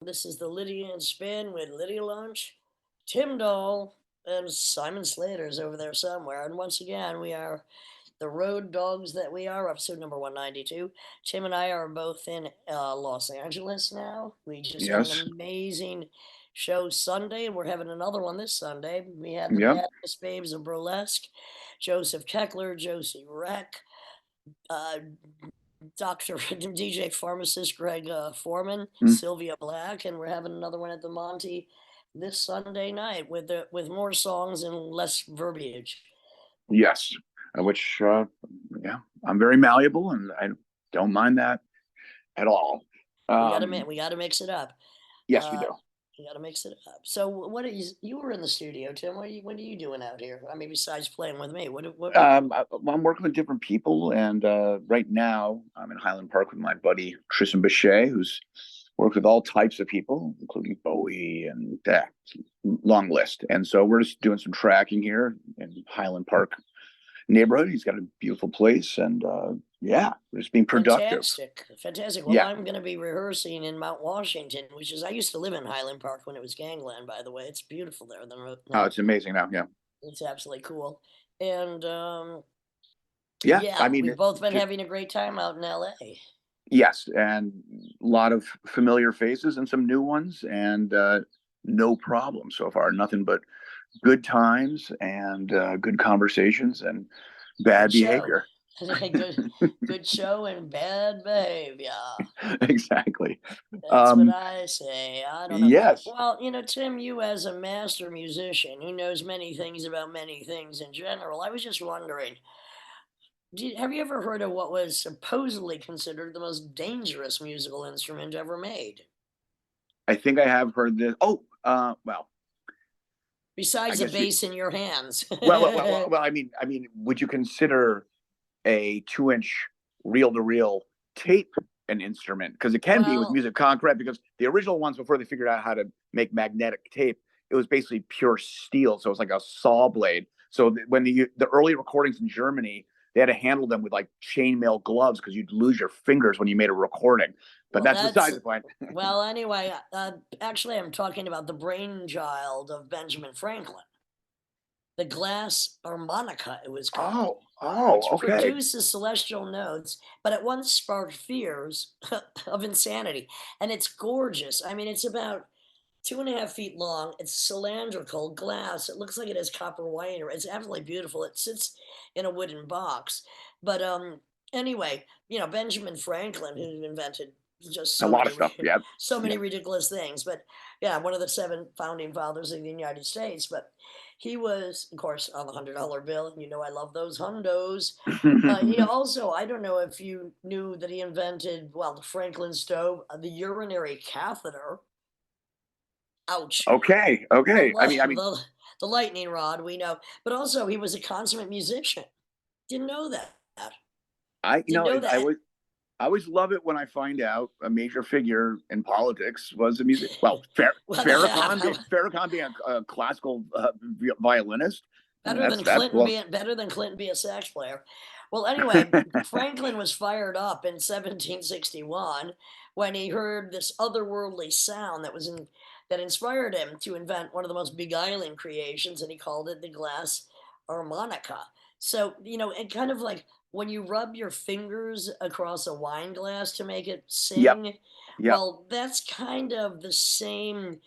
This is the Lydia and Spin with Lydia Lunch, Tim Doll, and Simon Slater's over there somewhere. And once again, we are the road dogs that we are, episode number 192. Tim and I are both in Los Angeles now. We just had an Yes. amazing show Sunday, and we're having another one this Sunday. We had the Yep. Baddest Babes of Burlesque, Joseph Keckler, Josie Reck, uh, Dr. DJ pharmacist Greg Foreman, Mm, Sylvia Black, and we're having another one at the Monty this Sunday night with more songs and less verbiage. yes. Which, yeah, I'm very malleable and I don't mind that at all. Um, We gotta mix it up. yes, we Uh, do. we gotta mix it up. So what are you were in the studio, Tim? What are you doing out here? I mean, besides playing with me, what? I'm working with different people, and right now I'm in Highland Park with my buddy Tristan Bichet, who's worked with all types of people, including Bowie and long list. And so we're just doing some tracking here in Highland Park neighborhood. He's got a beautiful place, and yeah, we're just being productive. Fantastic, fantastic. Well, Yeah. I'm going to be rehearsing in Mount Washington, which is I used to live in Highland Park when it was gangland. By the way, it's beautiful there. Oh, Now it's amazing now. Yeah. it's absolutely cool. And Yeah. I yeah, mean, we've both been just having a great time out in LA. yes, and a lot of familiar faces and some new ones, and no problem so far. Nothing but good times and good conversations and bad Good show. behavior. good, good show and bad behavior. Exactly. That's what Um, I say. I don't know. yes, Well, Tim, you as a master musician who knows many things about many things in general, I was just wondering, have you ever heard of what was supposedly considered the most dangerous musical instrument ever made? I think I have heard this. Oh, well, I Besides a guess you. bass in your hands. I mean, would you consider a 2-inch reel-to-reel tape an instrument? Because it can be with Well, music concrete. Because the original ones, before they figured out how to make magnetic tape, it was basically pure steel. So it was like a saw blade. So when the early recordings in Germany, they had to handle them with like chainmail gloves because you'd lose your fingers when you made a recording. But well, that's that's besides the point. well. Anyway, actually, I'm talking about the brainchild of Benjamin Franklin, the glass harmonica. It was called, Oh, which okay. produces celestial notes, but at once sparked fears of insanity. And it's gorgeous. I mean, it's about 2.5 feet long. It's cylindrical glass. It looks like it has copper wire. It's absolutely beautiful. It sits in a wooden box. But anyway, Benjamin Franklin, who invented just A lot of stuff. Yeah, so yeah. many ridiculous things. But yeah, one of the 7 founding fathers of the United States. But he was, of course, on the $100 bill, and I love those hundos. He also, I don't know if you knew that he invented, well, the Franklin stove, the urinary catheter. Ouch. Okay, The, okay. I li- mean, I mean, the lightning rod, we know. But also, he was a consummate musician. Didn't know that. I you Didn't know know I that. always I always love it when I find out a major figure in politics was a music. Well, Well, Farrakhan being a classical violinist. That's well. better than Clinton be a sax player. Well, anyway, Franklin was fired up in 1761 when he heard this otherworldly sound that inspired him to invent one of the most beguiling creations, and he called it the glass harmonica. So, and kind of like when you rub your fingers across a wine glass to make it Yep, sing, yep. well, that's kind of the same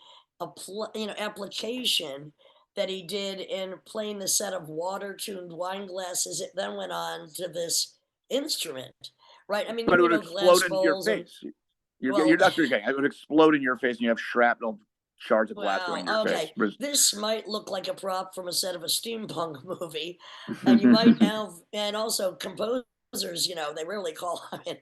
application that he did in playing the set of water-tuned wine glasses. It then went on to this instrument, right? I mean, But it would glass explode into your bowls and face. well, That's what you're getting. It would explode in your face, and you have shrapnel shards of glass going well, into your face. okay. This might look like a prop from a set of a steampunk movie, and you might have, and also composers. They rarely call I mean,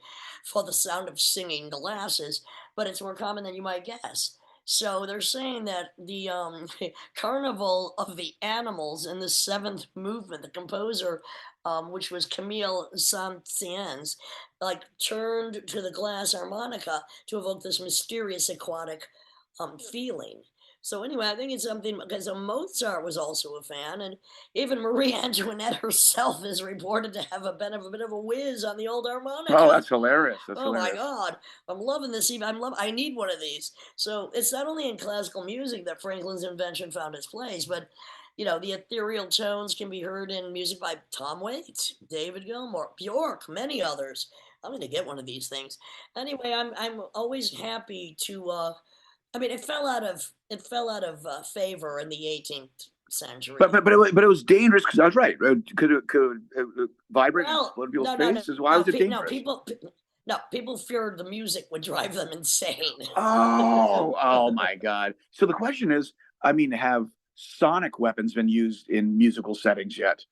for the sound of singing glasses, but it's more common than you might guess. So they're saying that the Carnival of the Animals in the seventh movement, the composer, which was Camille Saint-Saëns, like turned to the glass harmonica to evoke this mysterious aquatic feeling. So anyway, I think it's something because Mozart was also a fan, and even Marie Antoinette herself is reported to have a bit of a whiz on the old Oh, harmonica. that's hilarious. That's Oh my hilarious. God, I'm loving this. Even I need one of these. So it's not only in classical music that Franklin's invention found its place, but the ethereal tones can be heard in music by Tom Waits, David Gilmour, Bjork, many others. I'm going to get one of these things. Anyway, I'm always happy to. I mean, it fell out of favor in the 18th century. But it was dangerous because I was right. Could vibrate and Well, explode people's no, no, no, faces? Why no, was it no. dangerous? People feared the music would drive them insane. Oh my God. So the question is, I mean, have sonic weapons been used in musical settings yet?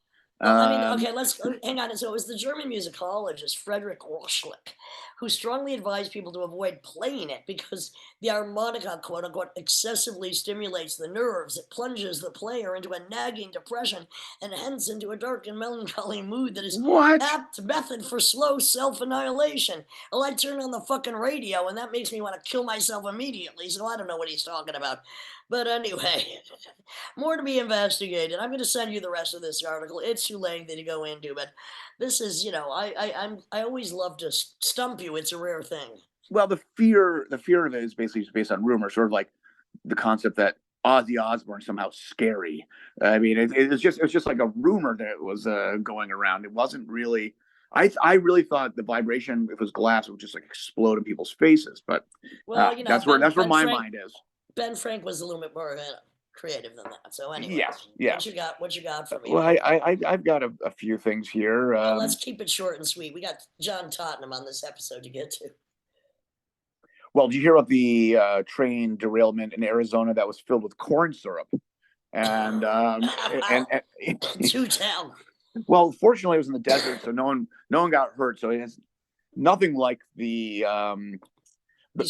Well, I mean, Um, okay, let's hang on. So it was the German musicologist Friedrich Roschlik who strongly advised people to avoid playing it because the harmonica, quote unquote, excessively stimulates the nerves. It plunges the player into a nagging depression and hence into a dark and melancholy mood that is what? apt method for slow self-annihilation. Well, I turn on the fucking radio and that makes me want to kill myself immediately, so I don't know what he's talking about. But anyway, more to be investigated. I'm going to send you the rest of this article. It's too lengthy to go into, but this is, I always love to stump you. It's a rare thing. Well, the fear of it is basically just based on rumor, sort of like the concept that Ozzy Osbourne somehow scary. I mean, it was just like a rumor that was going around. It wasn't really. I really thought the vibration, if it was glass, it would just like explode in people's faces. But Well, that's where my mind is. Ben Frank was a little bit more creative than that. So, Yes, anyways, what yes. you got? What you got for me, Well, man? I've got a few things here. Well, let's keep it short and sweet. We got John Tottenham on this episode to get to. Well, did you hear about the train derailment in Arizona that was filled with corn syrup? And To town. well, fortunately, it was in the desert, so no one got hurt. So it has nothing like He's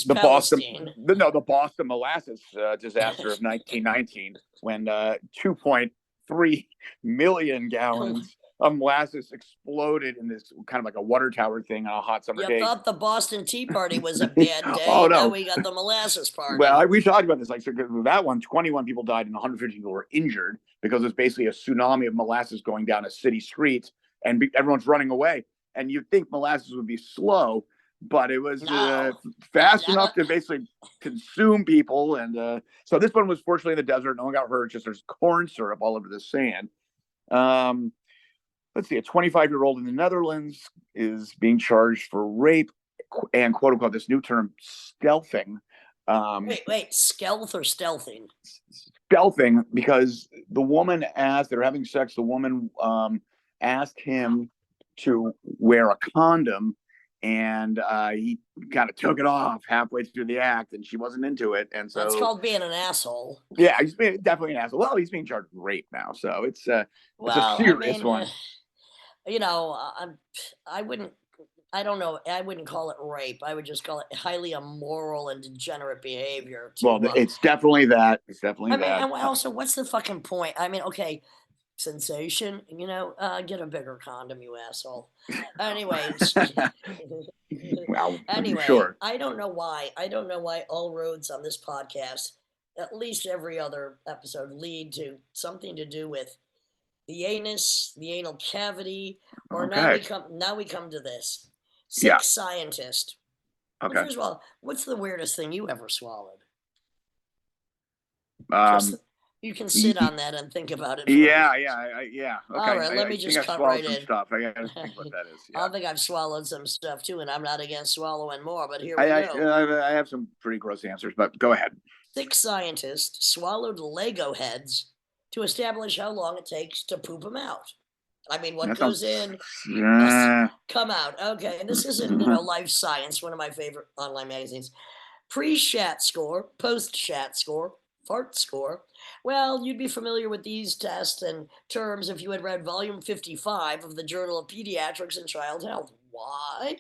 the Boston Palestine. the Boston molasses disaster of 1919 when 2.3 million gallons of molasses exploded in this kind of like a water tower thing on a hot summer You day. thought the Boston Tea Party was a bad day, Oh and now no. we got the molasses Well, party. we talked about this. Like so that one, 21 people died and 150 people were injured because it's basically a tsunami of molasses going down a city street, and everyone's running away. And you'd think molasses would be slow, but it was No, fast no. enough to basically consume people. And so this one was fortunately in the desert. No one got hurt. Just there's corn syrup all over the sand. Um, let's see. A 25-year-old in the Netherlands is being charged for rape and quote unquote this new term stealthing. Wait, stealth or stealthing? Stealthing because the woman asked, they're having sex. The woman asked him to wear a condom, and he kind of took it off halfway through the act, and she wasn't into it. And That's so, called being an asshole. yeah, he's definitely an asshole. Well, he's being charged with rape now, so it's a Well, I serious mean, one. you know, I wouldn't. I don't know. I wouldn't call it rape. I would just call it highly immoral and degenerate behavior. Well, To, it's definitely that. It's definitely I mean, that. and also, what's the fucking point? I mean, okay, sensation. Get a bigger condom, you asshole. Anyways, Well, anyway, sure. I don't know why. I don't know why all roads on this podcast, at least every other episode, lead to something to do with the anus, the anal cavity, or Okay. now we come to this. Yeah. Sick scientist. Well, Okay. first of all, what's the weirdest thing you ever swallowed? Just Um. you can sit on that and think about it for a Yeah, minute. yeah. All Okay, right, let I me think just I've cut swallowed right some in. stuff. I gotta think what that is. I Yeah, think I've swallowed some stuff too, and I'm not against swallowing more, but here we go. I have some pretty gross answers, but go ahead. Six scientists swallowed Lego heads to establish how long it takes to poop them out. I mean, what That goes sounds. in must come out. Okay, and this isn't, Life Science, one of my favorite online magazines. Pre-shat score, post-shat score, fart score. Well, you'd be familiar with these tests and terms if you had read volume 55 of the Journal of Pediatrics and Child Health. Why?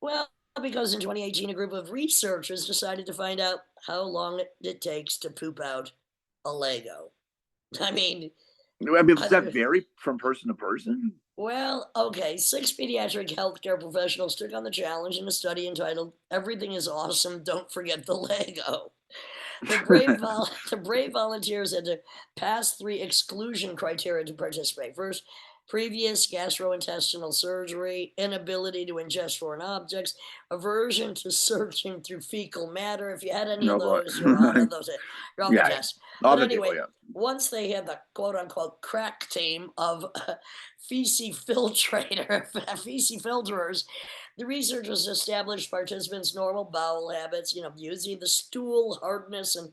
Well, because in 2018, a group of researchers decided to find out how long it takes to poop out a Lego. I mean, I mean, does that other, vary from person to person? well, okay, six pediatric healthcare professionals took on the challenge in a study entitled Everything is Awesome, Don't Forget the Lego. The brave volunteers had to pass 3 exclusion criteria to participate. First, previous gastrointestinal surgery, inability to ingest foreign objects, aversion to searching through fecal matter. If you had any of No boy. those, you're on of those. You're on the Yeah, test. all But the deal. anyway, Yeah. once they had the quote unquote crack team of feces filtrator, feces filterers, the researchers established participants' normal bowel habits, using the stool hardness and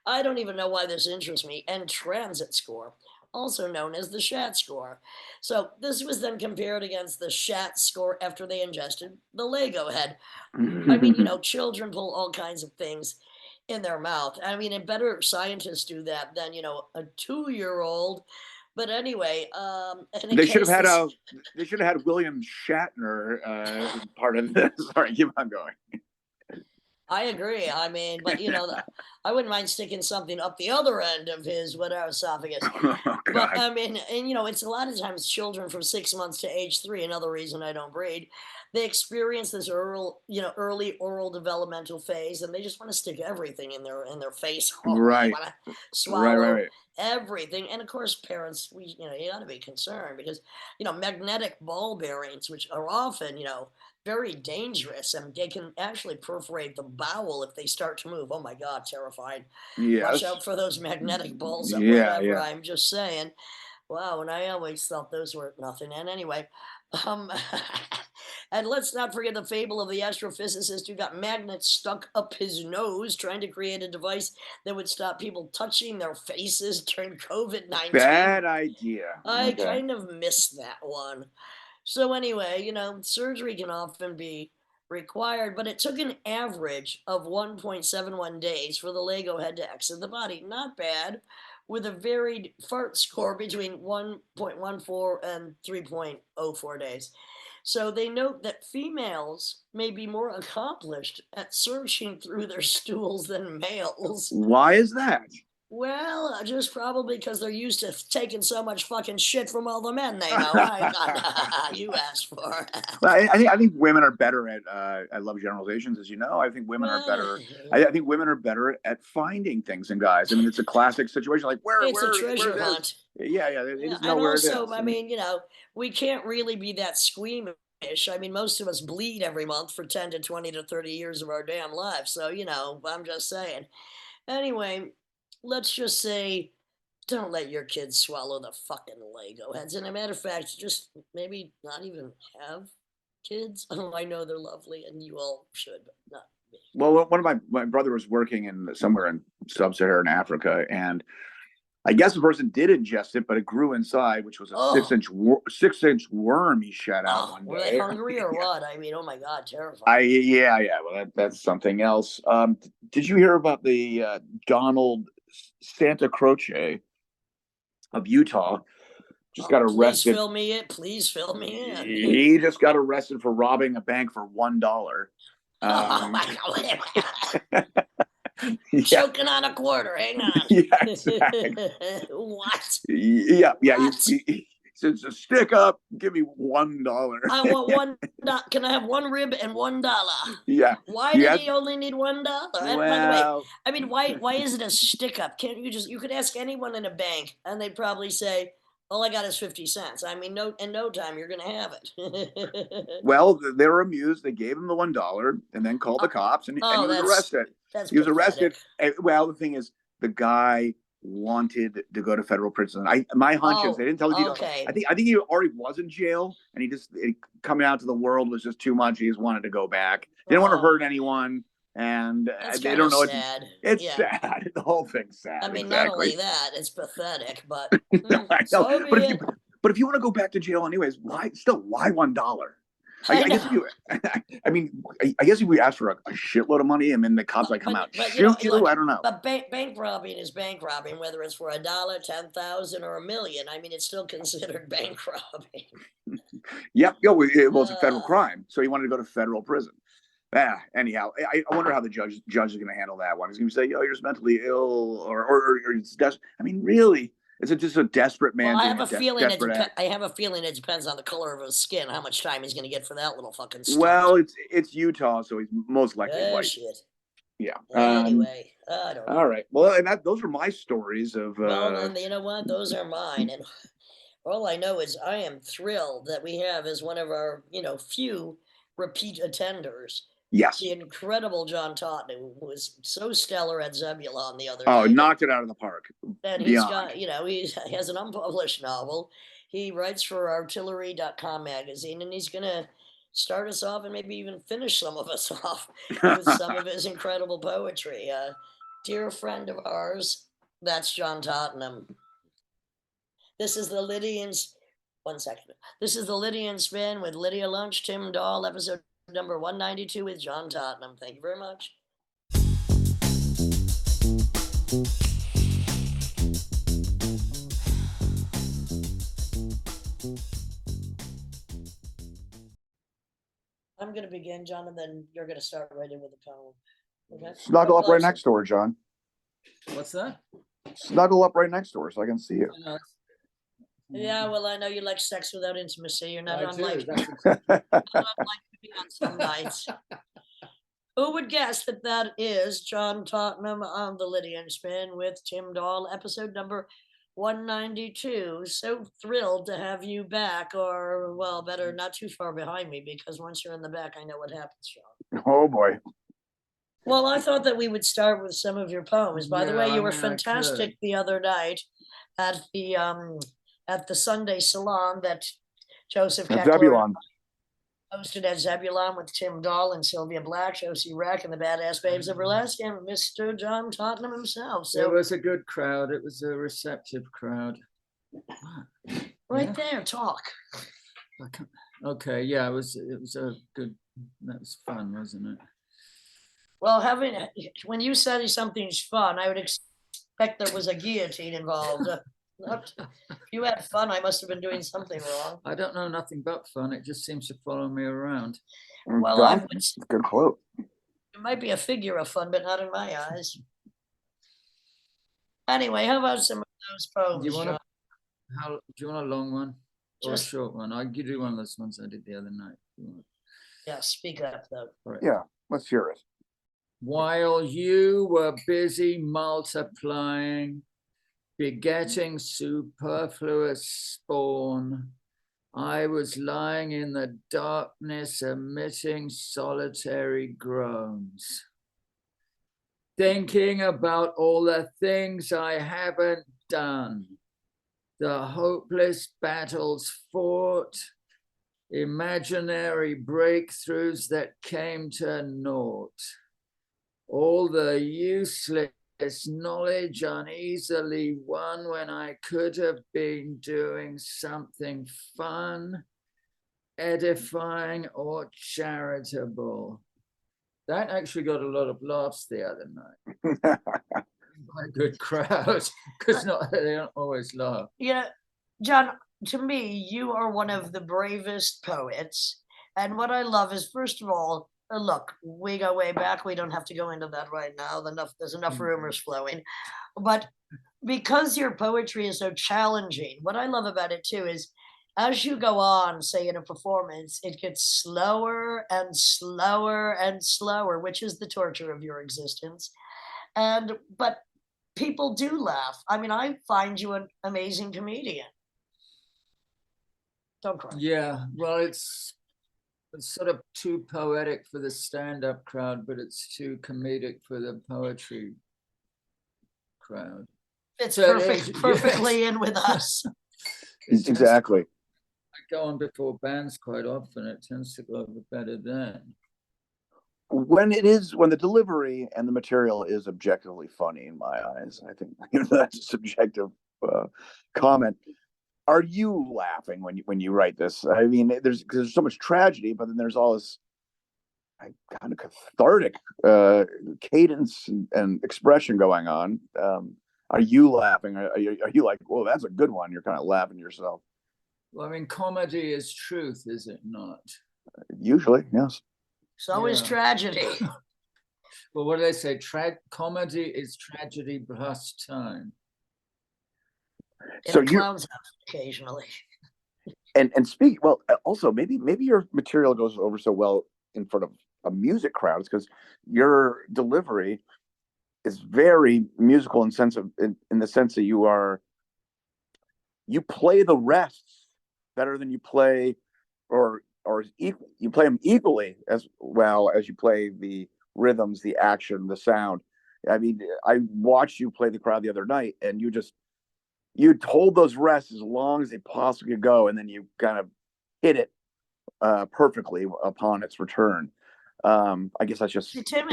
I don't even know why this interests me, and transit score, also known as the SHAT score. So this was then compared against the SHAT score after they ingested the Lego head. I mean, children pull all kinds of things in their mouth. I mean, and better scientists do that than, a 2-year-old. But anyway, and in They should have case had this a. They should have had William Shatner part of this. Sorry, keep on going. I agree. I mean, but I wouldn't mind sticking something up the other end of his whatever esophagus. Oh But God. I mean, and it's a lot of times children from 6 months to age 3. Another reason I don't breed. They experience this early oral developmental phase, and they just want to stick everything in their face. Oh, they Right. want to Right. Right. swallow Right. everything. And of course, parents, you got to be concerned because magnetic ball bearings, which are often very dangerous and they can actually perforate the bowel if they start to move. Oh my God, terrifying. Watch Yes. out for those magnetic balls or Yeah. whatever. Yeah. I'm just saying. Wow, and I always thought those were nothing. And anyway, um, and let's not forget the fable of the astrophysicist who got magnets stuck up his nose trying to create a device that would stop people touching their faces during COVID 19. Bad idea. I Okay. kind of missed that one. So anyway, surgery can often be required, but it took an average of 1.71 days for the Lego head to exit the body. Not bad, with a varied fart score between 1.14 and 3.04 days. So they note that females may be more accomplished at searching through their stools than males. Why is that? Well, just probably because they're used to taking so much fucking shit from all the men they know. I got you asked for. I think women are better at. I love generalizations, as you know. I think women are Well, better. I think women are better at finding things in guys. I mean, it's a classic situation. Like it's a where treasure it is. hunt. Yeah, yeah. They Yeah, just know and where it also, is. I And mean, we can't really be that squeamish. I mean, most of us bleed every month for 10 to 20 to 30 years of our damn lives. So, I'm just saying. Anyway, let's just say don't let your kids swallow the fucking Lego heads. And a matter of fact, just maybe not even have kids. Oh, I know they're lovely and you all should, but not me. well, one of my brother was working in somewhere in sub-Saharan Africa, and I guess the person did ingest it, but it grew inside, which was a six Oh, inch 6 inch worm he shot out oh, one were they day. hungry or what? I mean, oh my God, I terrifying. yeah yeah. Well, that's something else. Did you hear about the Donald Santa Croce of Utah? Just got Please arrested. fill me in. Please fill me in. He just got arrested for robbing a bank for $1. Oh Um, my God. yeah, Choking on a quarter. Hang on. yeah, exactly. What? Yeah, yeah. What? He says, "Stick up, give me $1." I want one. Can I have one rib and $1? Yeah, Why he did had. he only need $1? And by the way, Well, I mean, why is it a stick up? Can't you could ask anyone in a bank and they'd probably say, all I got is 50 cents. I mean, no, in no time you're gonna have it. well, they were amused. They gave him the $1 and then called the oh, cops, and he oh, was arrested. that's He was arrested. pathetic. Well, the thing is, the guy wanted to go to federal prison. My hunch is they Oh, didn't tell the details. okay. I think he already was in jail, and coming out to the world was just too much. He just wanted to go back. Didn't want to Oh, hurt anyone, and that's they kind don't of know. sad. It's Yeah. sad. The whole thing's I sad. mean, not Exactly. only that, it's pathetic, but I know. so But be if you it. but if you want to go back to jail anyways, why $1? I I guess if know. you, I mean, I guess if we ask for a shitload of money and then the cops But like come out but shoot you, look, I don't know. but bank robbing is bank robbing, whether it's for $1, 10,000, or $1,000,000. I mean, it's still considered bank robbing. Yep, yeah, well, it's a federal Uh, crime, so he wanted to go to federal prison. Anyhow, I wonder how the judge is going to handle that one. He's going to say, "Oh, you're just mentally ill," or it's I mean, really, it's just a desperate well, man doing a desperate act. I have a feeling it depends on the color of his skin, how much time he's going to get for that little fucking stunt. Well, it's Utah, so he's most likely white. Shit. Yeah. Anyway, I don't know. All right. Well, and those are my stories of. Well, and you know what? Those are mine. And all I know is I am thrilled that we have as one of our, few repeat attenders, Yes. the incredible John Tottenham, who was so stellar at Zebulon the other Oh, night. knocked it out of the park. And he's Beyond. got, he has an unpublished novel. He writes for artillery.com magazine, and he's going to start us off and maybe even finish some of us off with some of his incredible poetry. Dear friend of ours, that's John Tottenham. This is the Lydians. One second. This is the Lydian Spin with Lydia Lunch, Tim Dahl, episode number 192 with John Tottenham. Thank you very much. I'm going to begin, John, and then you're going to start right in with the poem. Okay? Snuggle up right next door, John. What's that? Snuggle up right next door so I can see you. Yeah, well, I know you like sex without intimacy. You're not I unlike, do. not unlike me on some nights. Who would guess that is John Tottenham on the Lydian Spin with Tim Dahl, episode number 192. So thrilled to have you back, or, well, better not too far behind me, because once you're in the back, I know what happens, John. Oh, boy. Well, I thought that we would start with some of your poems. By the way, Yeah, you I were mean, I fantastic could. the other night at the Sunday salon that Joseph That's Keckler Zebulon. hosted at Zebulon with Tim Dahl and Sylvia Black, Josie Reck, and the Badass Babes of Burlesque, and Mr. John Tottenham himself. It So was a good crowd. It was a receptive crowd. right Yeah. there, talk. Okay, yeah, it was a good. That was fun, wasn't it? Well, when you say something's fun, I would expect there was a guillotine involved. If you had fun, I must have been doing something wrong. I don't know nothing but fun. It just seems to follow me around. Well, John, good quote. It might be a figure of fun, but not in my eyes. Anyway, how about some of those poems? Do you want a long one or a Just- short one? I could do one of those ones I did the other night. Yeah, speak up though. All right. Yeah, let's hear it. While you were busy multiplying, begetting superfluous spawn, I was lying in the darkness, emitting solitary groans, thinking about all the things I haven't done, the hopeless battles fought, imaginary breakthroughs that came to naught, all the useless knowledge uneasily won when I could have been doing something fun, edifying, or charitable. That actually got a lot of laughs the other night. By a good crowd, because they don't always laugh. John, to me, you are one of the bravest poets. And what I love is, first of all, look, we go way back. We don't have to go into that right now. There's enough rumors flowing. But because your poetry is so challenging, what I love about it too is as you go on, say in a performance, it gets slower and slower and slower, which is the torture of your existence. But people do laugh. I mean, I find you an amazing comedian. Don't cry. Yeah, well, it's sort of too poetic for the stand-up crowd, but it's too comedic for the poetry crowd. It's So perfectly yes. in with us. Exactly. I go on before bands quite often. It tends to go over better then. When the delivery and the material is objectively funny in my eyes, I think that's a subjective comment. Are you laughing when you write this? I mean, there's so much tragedy, but then there's all this kind of cathartic cadence and expression going on. Are you laughing? Are you like, whoa, that's a good one? You're kind of laughing yourself. Well, I mean, comedy is truth, is it not? Usually, yes. So is tragedy. Well, what do they say? Comedy is tragedy plus time. In a clown's house occasionally. And speak well. Also, maybe your material goes over so well in front of a music crowd is because your delivery is very musical in the sense that you play the rests better than you play you play them equally as well as you play the rhythms, the action, the sound. I mean, I watched you play the crowd the other night, and you hold those rests as long as they possibly could go, and then you kind of hit it perfectly upon its return. I guess that's just Tim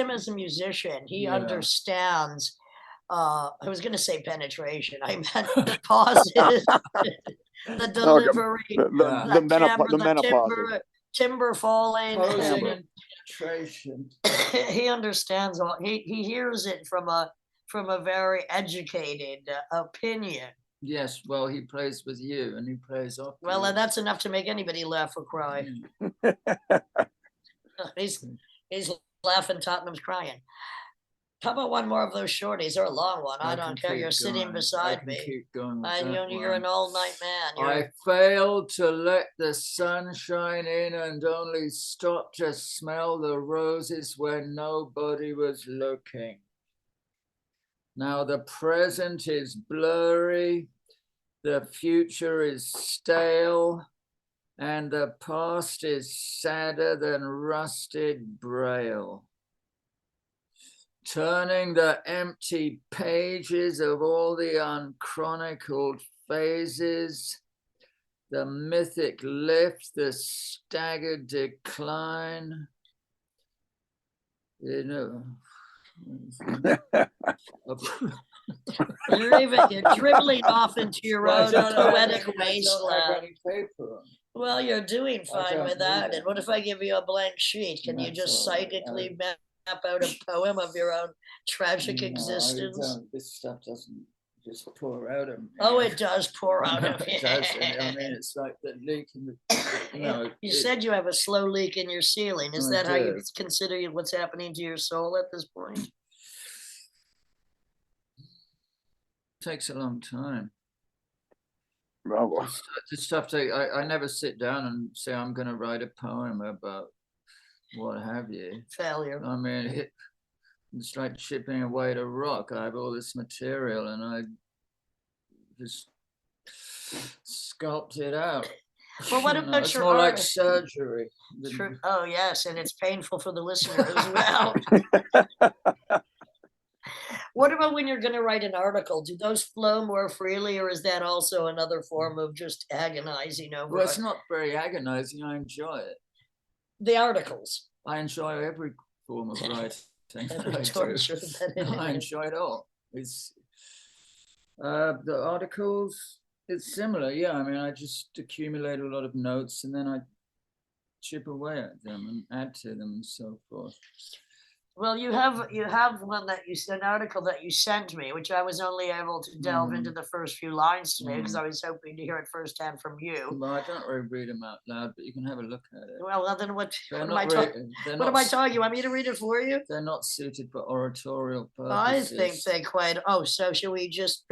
is a musician. He understands. I was going to say penetration. I meant pauses, the delivery, the menopause, timber falling. Posing and penetration. He understands all. He hears it from a very educated opinion. Yes, well, he plays with you, and he plays off. Well, and that's enough to make anybody laugh or cry. He's laughing. Tottenham's crying. How about one more of those shorties, or a long one? I don't care. You're sitting beside me. Keep going you're an all-night man. I failed to let the sun shine in and only stopped to smell the roses when nobody was looking. Now the present is blurry, the future is stale, and the past is sadder than rusted braille. Turning the empty pages of all the unchronicled phases, the mythic lift, the staggered decline. You know, you're dribbling off into your own poetic wasteland. Well, you're doing fine without it. What if I give you a blank sheet? Can you just psychically map out a poem of your own tragic existence? This stuff doesn't just pour out of me. Oh, it does pour out of you. It does. I mean, it's like the leak in the. You said you have a slow leak in your ceiling. Is that how you consider what's happening to your soul at this point? It takes a long time. Well, This stuff I never sit down and say I'm going to write a poem about what have you. Failure. I mean, it's like chipping away at a rock. I have all this material and I just sculpt it out. Well, what about it's your more art? like surgery. True. Oh, yes, and it's painful for the listener as well. What about when you're going to write an article? Do those flow more freely, or is that also another form of just agonizing over? Well, it's not very agonizing. I enjoy it. The articles. I enjoy every form of writing. I enjoy it all. It's the articles. It's similar, yeah. I mean, I just accumulate a lot of notes and then I chip away at them and add to them and so forth. Well, you have one an article that you sent me, which I was only able to delve into the first few lines today because I was hoping to hear it firsthand from you. Well, I don't really read them out loud, but you can have a look at it. Well, then what am I talking? You want me to read it for you? They're not suited for oratorial purposes. I think they quite. Oh, so should we just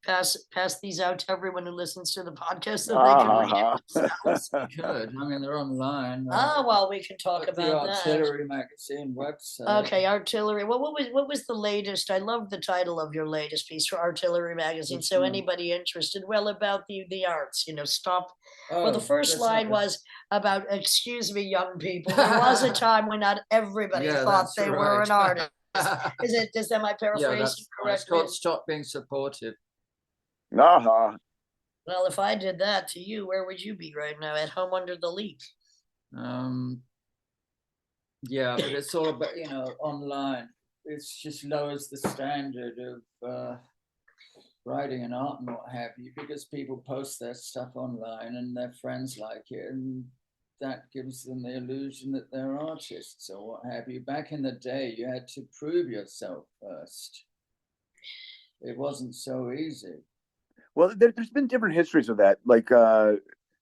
pass these out to everyone who listens to the podcast so they can read it themselves? Good. I mean, they're online. Well, we can talk about the Artillery magazine website. Okay, Artillery. Well, what was the latest? I love the title of your latest piece for Artillery magazine. So anybody interested? Well, about the arts, stop. Well, the first line was about, excuse me, young people. There was a time when not everybody thought they were an artist. Is that my paraphrasing correct? It's called Stop Being Supportive. Well, if I did that to you, where would you be right now? At home under the leak? Yeah, but it's all about, online. It just lowers the standard of writing and art and what have you, because people post their stuff online and their friends like it, and that gives them the illusion that they're artists or what have you. Back in the day, you had to prove yourself first. It wasn't so easy. Well, there's been different histories of that. Like,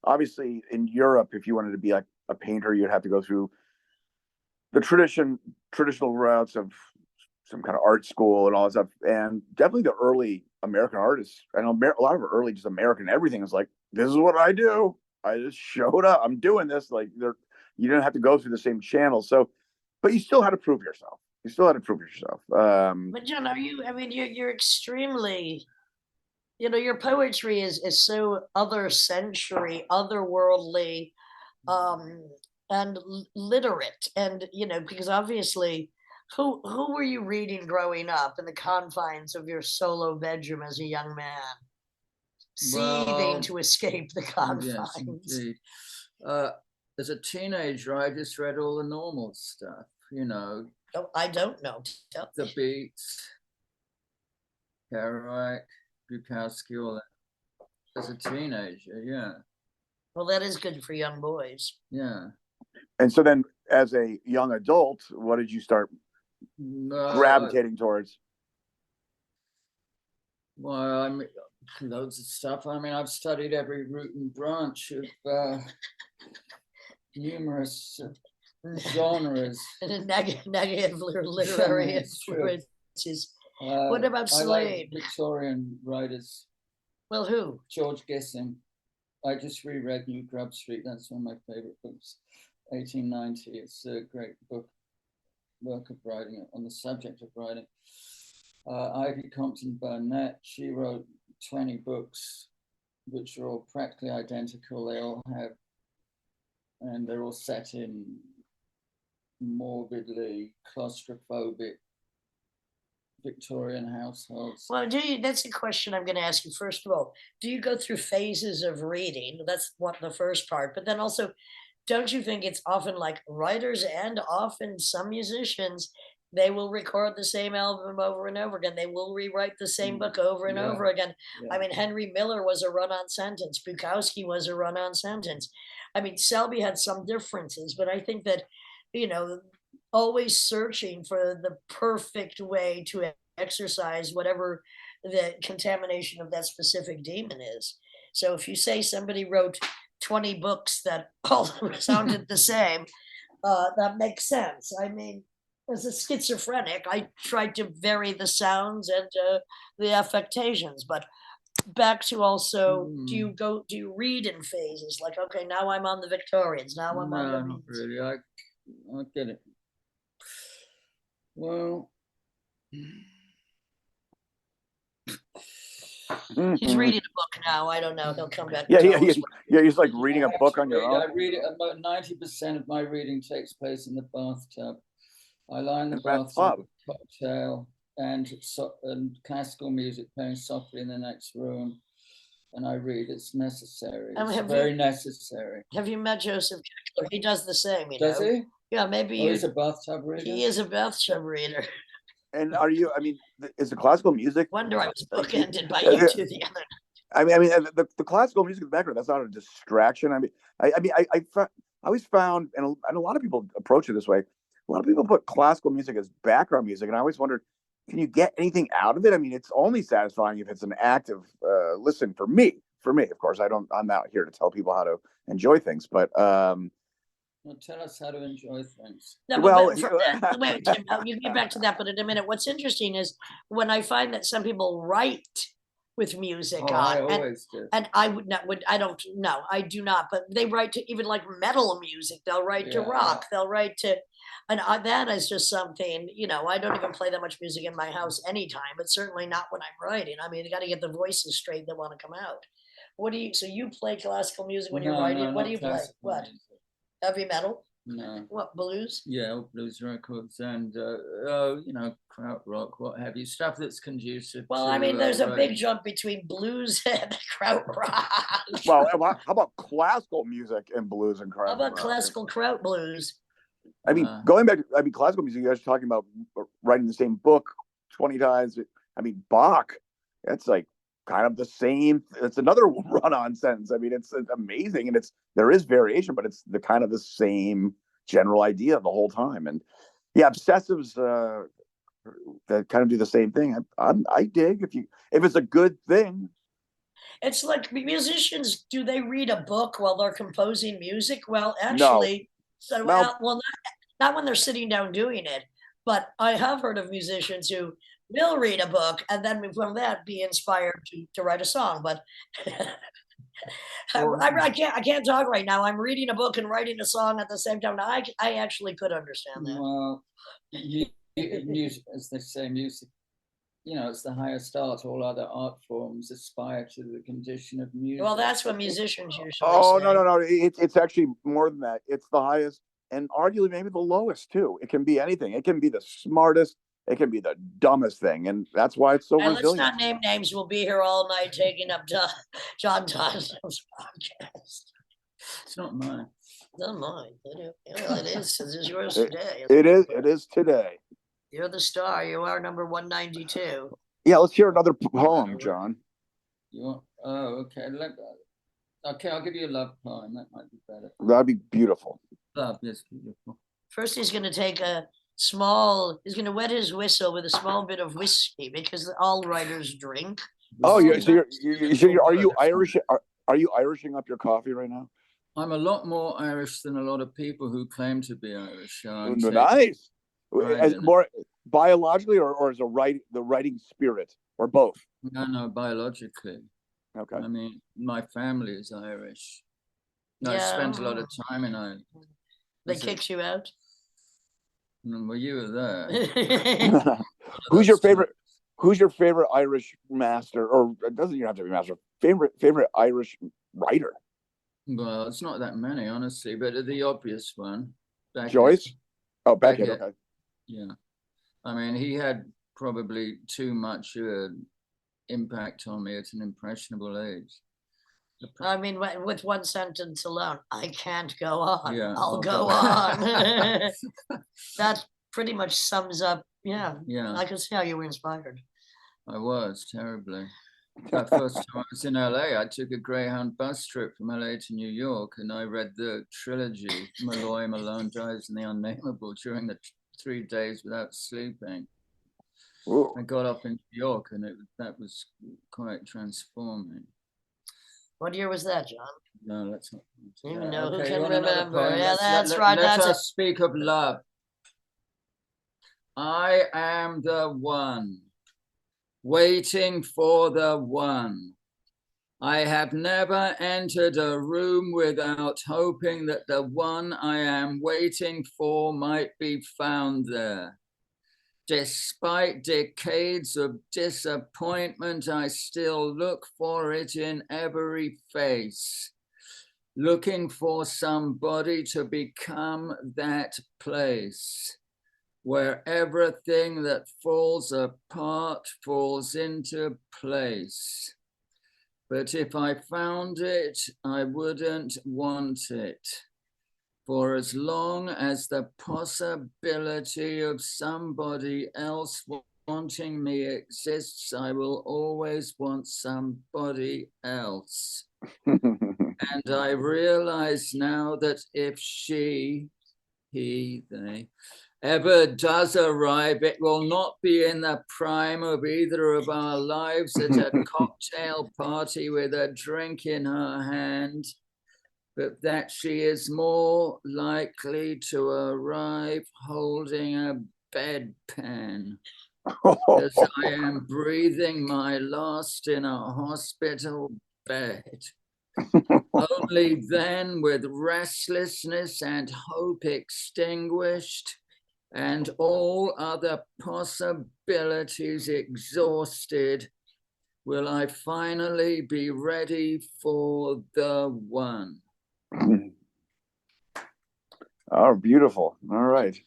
obviously, in Europe, if you wanted to be like a painter, you'd have to go through the traditional routes of some kind of art school and all that stuff. And definitely the early American artists, I know a lot of early just American everything is like, this is what I do. I just showed up. I'm doing this. Like you didn't have to go through the same channels. So, but you still had to prove yourself. You still had to prove yourself. But John, you're extremely, your poetry is so other century, otherworldly, and literate, and because obviously, who were you reading growing up in the confines of your solo bedroom as a young man, seething to escape the confines? Yes, indeed. As a teenager, I just read all the normal stuff, Oh, I don't know. the Beats, Kerouac, Bukowski, all that. As a teenager, yeah. Well, that is good for young boys. Yeah. And so then, as a young adult, what did you start gravitating towards? Well, I mean, loads of stuff. I mean, I've studied every root and branch of numerous genres. Negative literary influences. What about Slade? I like Victorian writers. Well, who? George Gissing. I just reread New Grub Street. That's one of my favorite books. 1890. It's a great work of writing on the subject of writing. Ivy Compton Burnett, she wrote 20 books, which are all practically identical. They all have, and they're all set in morbidly claustrophobic Victorian households. Well, that's a question I'm going to ask you. First of all, do you go through phases of reading? That's the first part. But then also, don't you think it's often like writers and often some musicians, they will record the same album over and over again. They will rewrite the same book over and over again. Yeah. I mean, Henry Miller was a run-on sentence. Bukowski was a run-on sentence. I mean, Selby had some differences, but I think that, always searching for the perfect way to exercise whatever the contamination of that specific demon is. So if you say somebody wrote 20 books that all sounded the same, that makes sense. I mean, as a schizophrenic, I tried to vary the sounds and the affectations, but back to also, do you read in phases? Like, okay, now I'm on the Victorians, now I'm on the... No, not really. I get it. Well, he's reading a book now. I don't know. He'll come back. Yeah. He's like reading a book on your own. I read it. About 90% of my reading takes place in the bathtub. I lie in the bathtub with a cocktail and classical music playing softly in the next room, and I read. It's necessary. It's very necessary. Have you met Joseph Keckler? He does the same. Does he? Yeah, maybe he's a bathtub reader. He is a bathtub reader. And are you? I mean, is the classical music? Wonder I was bookended by you two the other. I mean, the classical music in the background, that's not a distraction. I always found, and a lot of people approach it this way. A lot of people put classical music as background music, and I always wondered, can you get anything out of it? I mean, it's only satisfying if it's an active listen for me. Of course, I'm not here to tell people how to enjoy things, but well, tell us how to enjoy things. No, wait, Tim, you get back to that, but in a minute. What's interesting is when I find that some people write with music on, I always do. And I do not, but they write to even like metal music. They'll write to rock. They'll write to, and that is just something, I don't even play that much music in my house anytime, but certainly not when I'm writing. I mean, you got to get the voices straight that want to come out. So you play classical music when you're writing? What do you play? What? Music. Heavy metal? No. What, blues? Yeah, blues records and krautrock, what have you, stuff that's conducive. Well, I mean, there's a big jump between blues and krautrock. Well, how about classical music and blues and krautrock? How about classical kraut blues? I mean, going back to, classical music, you guys are talking about writing the same book 20 times. I mean, Bach, that's like kind of the same. It's another run-on sentence. I mean, it's amazing, and there is variation, but it's the kind of the same general idea the whole time. And yeah, obsessives that kind of do the same thing. I dig if it's a good thing. It's like musicians. Do they read a book while they're composing music? Well, actually, not when they're sitting down doing it. But I have heard of musicians who will read a book and then from that be inspired to write a song. But I can't talk right now. I'm reading a book and writing a song at the same time. Now, I actually could understand that. Well, music, as they say, music, it's the highest art. All other art forms aspire to the condition of music. Well, that's what musicians usually Oh, say. no. It's actually more than that. It's the highest and arguably maybe the lowest too. It can be anything. It can be the smartest. It can be the dumbest thing. And that's why it's so resilient. Let's not name names. We'll be here all night taking up John Tottenham's podcast. It's not mine. It's not mine. Well, it is. This is yours today. It is today. You're the star. You are number 192. Yeah, let's hear another poem, John. You want? Oh, okay. Okay, I'll give you a love poem. That might be better. That'd be beautiful. Love is beautiful. First, he's going to take he's going to wet his whistle with a small bit of whiskey because all writers drink. Oh, yeah. So are you Irish? Are you Irishing up your coffee right now? I'm a lot more Irish than a lot of people who claim to be Irish. Nice. As more biologically or as the writing spirit or both? No, biologically. Okay. I mean, my family is Irish. I spent a lot of time in Ireland. They kicked you out? Well, you were there. Who's your favorite Irish master, or it doesn't even have to be master, favorite Irish writer? Well, it's not that many, honestly, but the obvious one. Joyce? Oh, Beckett, okay. Yeah. I mean, he had probably too much impact on me at an impressionable age. I mean, with one sentence alone, I can't go on. Yeah, I'll go on. That pretty much sums up. Yeah. I can see how you were inspired. I was terribly. That first time I was in LA, I took a Greyhound bus trip from LA to New York, and I read the trilogy, Malloy, Malone Dies, and the Unnameable during the 3 days without sleeping. Ooh. I got up in New York, and that was quite transforming. What year was that, John? No, that's not. Who can remember? Yeah, that's right. Let us speak of love. I am the one, waiting for the one. I have never entered a room without hoping that the one I am waiting for might be found there. Despite decades of disappointment, I still look for it in every face, looking for somebody to become that place, where everything that falls apart falls into place. But if I found it, I wouldn't want it. For as long as the possibility of somebody else wanting me exists, I will always want somebody else. And I realize now that if she, he, they, ever does arrive, it will not be in the prime of either of our lives at a cocktail party with a drink in her hand, but that she is more likely to arrive holding a bedpan, as I am breathing my last in a hospital bed. Only then, with restlessness and hope extinguished, and all other possibilities exhausted, will I finally be ready for the one. Oh, beautiful. All right.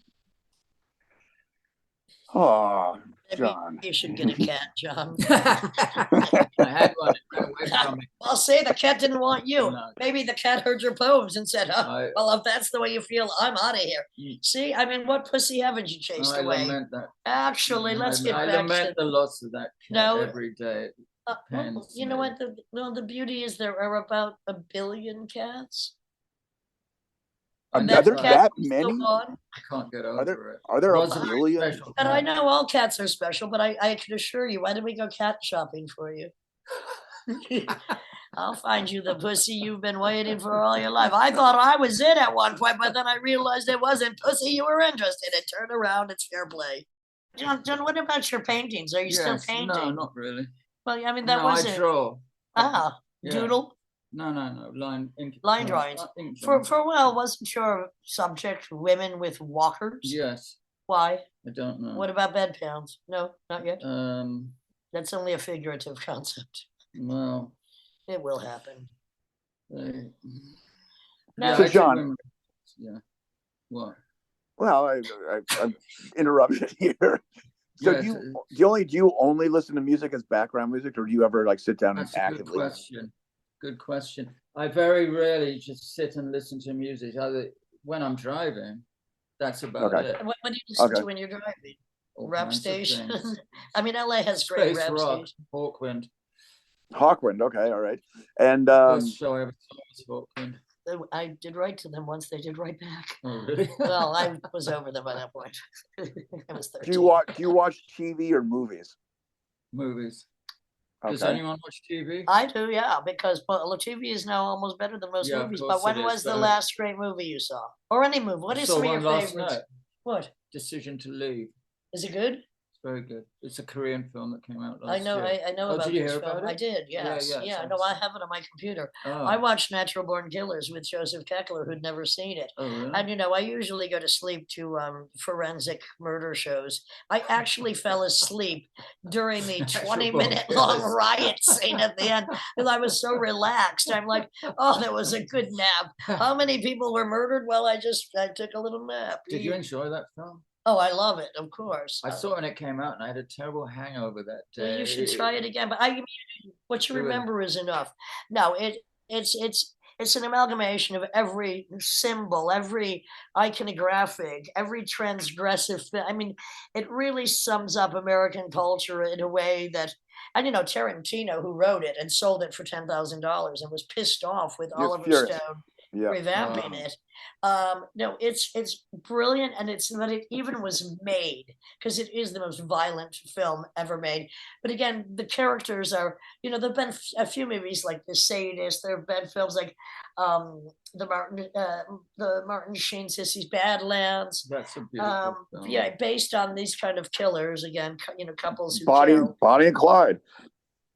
Oh, John. Maybe you should get a cat, John. I had one. It ran away from me. Well, say the cat didn't want you. No. Maybe the cat heard your poems and said, well, if that's the way you feel, I'm out of here. See, I mean, what pussy haven't you chased away? I lament that. Actually, let's get back to... I lament the loss of that cat every day. You know what? The beauty is there are about 1 billion cats. Are there that many? I can't get over it. Are there a billion? And I know all cats are special, but I can assure you, why don't we go cat shopping for you? I'll find you the pussy you've been waiting for all your life. I thought I was it at one point, but then I realized it wasn't pussy you were interested in. Turn around, it's fair play. John, what about your paintings? Are you still painting? No, not really. Well, I mean, that was I draw. Doodle? No. Line drawings. ink For drawings. a while, wasn't your subject women with walkers? Yes. Why? I don't know. What about bedpans? No, not yet. Um. That's only a figurative concept. Well. It will happen. They, No. yeah, So, I do John. remember. Yeah. What? Well, I'm interrupted here. So Yeah, do you only listen to music as background music, or do you ever like sit down and that's a good actively? question. Good question. I very rarely just sit and listen to music. Either when I'm driving, that's about Okay. it. What do you listen Okay. to when you're driving? All Rap kinds of station. things. I mean, LA has great Space rap rock, stations. Hawkwind. Hawkwind. Okay, all right. And First show I ever saw was Hawkwind. I did write to them once. They did write back. Oh, really? Well, I was over them by that point. I was 13. do you watch TV or movies? Movies. Does Okay. anyone watch TV? I do, yeah, because TV is now almost better than most Yeah, of movies. course But when it is. was the So- last great movie you saw? Or any movie? What I is saw some of one your last favorites? night. What? Decision to Leave. Is it good? It's very good. It's a Korean film that came out I last know, year. I know Oh, about did you this hear film. about it? I did, yes. Yeah, Yeah, it's no, I awesome. have it on my computer. Oh. I watched Natural Born Killers with Joseph Keckler, who'd never seen it. Oh, really? And I usually go to sleep to forensic murder shows. I actually fell asleep during the Natural 20-minute Born long Killers. riot scene at the end because I was so relaxed. I'm like, oh, that was a good nap. How many people were murdered? Well, I took a little nap. Did you enjoy that film? Oh, I love it, of course. I saw it when it came out, and I had a terrible hangover that Well, day. you should try it again. But what you Really? remember is enough. No, it's an amalgamation of every symbol, every iconographic, every transgressive thing. I mean, it really sums up American culture in a way that, and Tarantino, who wrote it and sold it for $10,000 and was pissed off with He was Oliver furious. Stone Yeah. revamping Wow. it. No, it's brilliant, and it's that it even was made because it is the most violent film ever made. But again, the characters are, there've been a few movies like The Sadist. There have been films like the Martin Sheen Sissy's Badlands. That's a beautiful film. Yeah, based on these kind of killers again. Couples who Bonnie kill. and Clyde.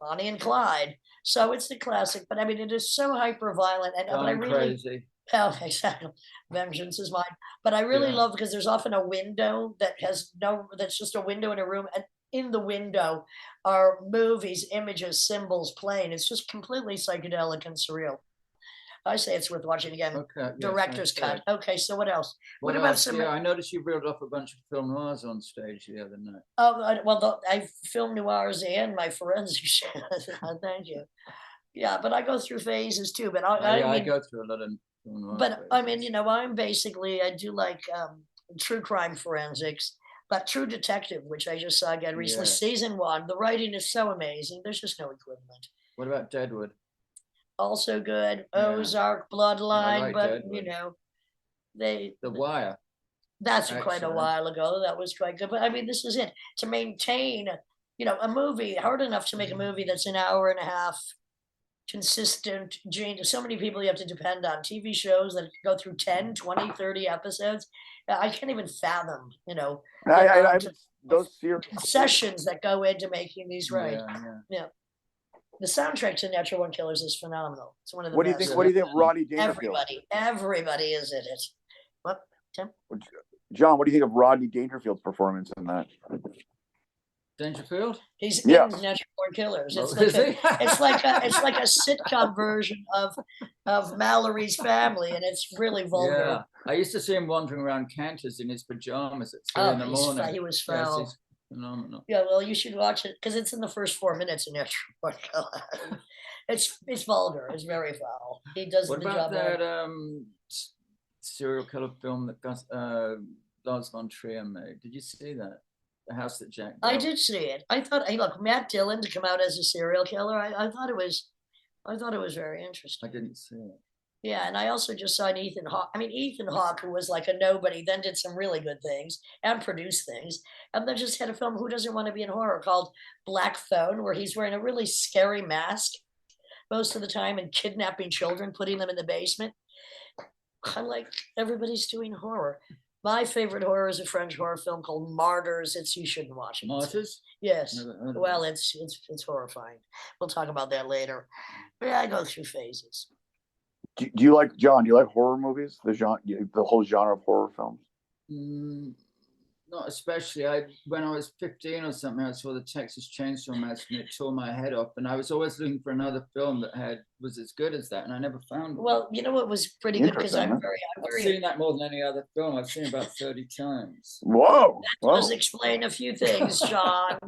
Bonnie and Clyde. So it's the classic, but I mean, it is so hyper violent, and but I really. Crazy. Oh, exactly. Vengeance is mine. But I really Yeah. love because there's often a window that's just a window in a room. And in the window are movies, images, symbols playing. It's just completely psychedelic and surreal. I say it's worth watching again. Okay. Yes, Director's cut. Okay, so what else? What about else? some? Yeah, I noticed you reeled off a bunch of film noirs on stage the other night. Oh, I film noirs and my forensic shit. Thank you. Yeah, but I go through phases too. But I go through a lot of film noir But phases. I mean, I do like true crime forensics, but True Detective, which I just saw again recently, Yes. season 1. The writing is so amazing. There's just no equivalent. What about Deadwood? Also good. Yeah. Ozark, Bloodline, like but Deadwood. The Wire. that's quite a Excellent. while ago. That was quite good. But I mean, this is it. To maintain, a movie, hard enough to make a movie that's an hour and a half, consistent. So many people you have to depend on. TV shows that go through 10, 20, 30 episodes. I can't even fathom, Those series. sessions that go into making these right. Yeah. The soundtrack to Natural Born Killers is phenomenal. It's one of the What do you best. think? What do you think of Rodney Dangerfield? Everybody is in it. What, Tim? John, what do you think of Rodney Dangerfield's performance in that? Dangerfield? He's Yeah. in Natural Born Killers. Oh, It's like a sitcom version of Mallory's Family, and it's really vulgar. Yeah. I used to see him wandering around Cantor's in his pajamas at 3 in the morning. He was foul. Yes, he's phenomenal. Yeah, well, you should watch it because it's in the first 4 minutes in Natural Born Killers. It's vulgar. It's very foul. He does What the about job. that serial killer film that Lars von Trier made? Did you see that? The House That Jack Built? I did see it. I thought, hey, look, Matt Dillon to come out as a serial killer. I thought it was very interesting. I didn't see it. Yeah, and I also just saw Ethan Hawke. I mean, Ethan Hawke, who was like a nobody, then did some really good things and produced things, and then just had a film. Who doesn't want to be in horror? Called Black Phone, where he's wearing a really scary mask most of the time and kidnapping children, putting them in the basement. I'm like, everybody's doing horror. My favorite horror is a French horror film called Martyrs. You shouldn't watch it. Martyrs? Yes. Never heard of Well, it. it's horrifying. We'll talk about that later. But yeah, I go through phases. Do you like, John? Do you like horror movies? The whole genre of horror films. Not especially. When I was 15 or something, I saw the Texas Chainsaw Massacre and it tore my head off. And I was always looking for another film that was as good as that, and I never found one. Well, you know what was pretty good, because Interesting, I've seen that more than any other film. I've seen about 30 times. Whoa! That does explain a few things, John.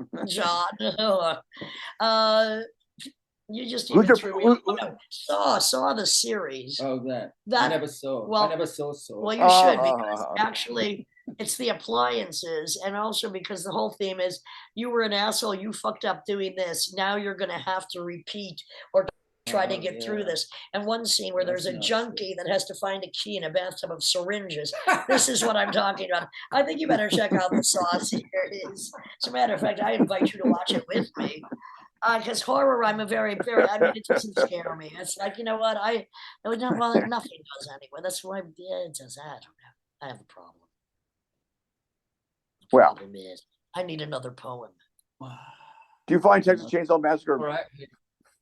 You just even threw me. Saw the series. Oh, that I never saw. Well, I never saw Saw. Well, you should, because actually it's the appliances, and also because the whole theme is you were an asshole, you fucked up doing this. Now you're going to have to repeat or try to get through this. And one scene where there's a junkie that has to find a key in a bathtub of syringes. This is what I'm talking about. I think you better check out the Saw series. As a matter of fact, I invite you to watch it with me. Because horror, I'm a very, I mean, it doesn't scare me. It's like, you know what? Well, nothing does anyway. That's why, yeah, it does. I don't know. I have a problem. The problem is, I need another poem. Do you find Texas Chainsaw Massacre? Right.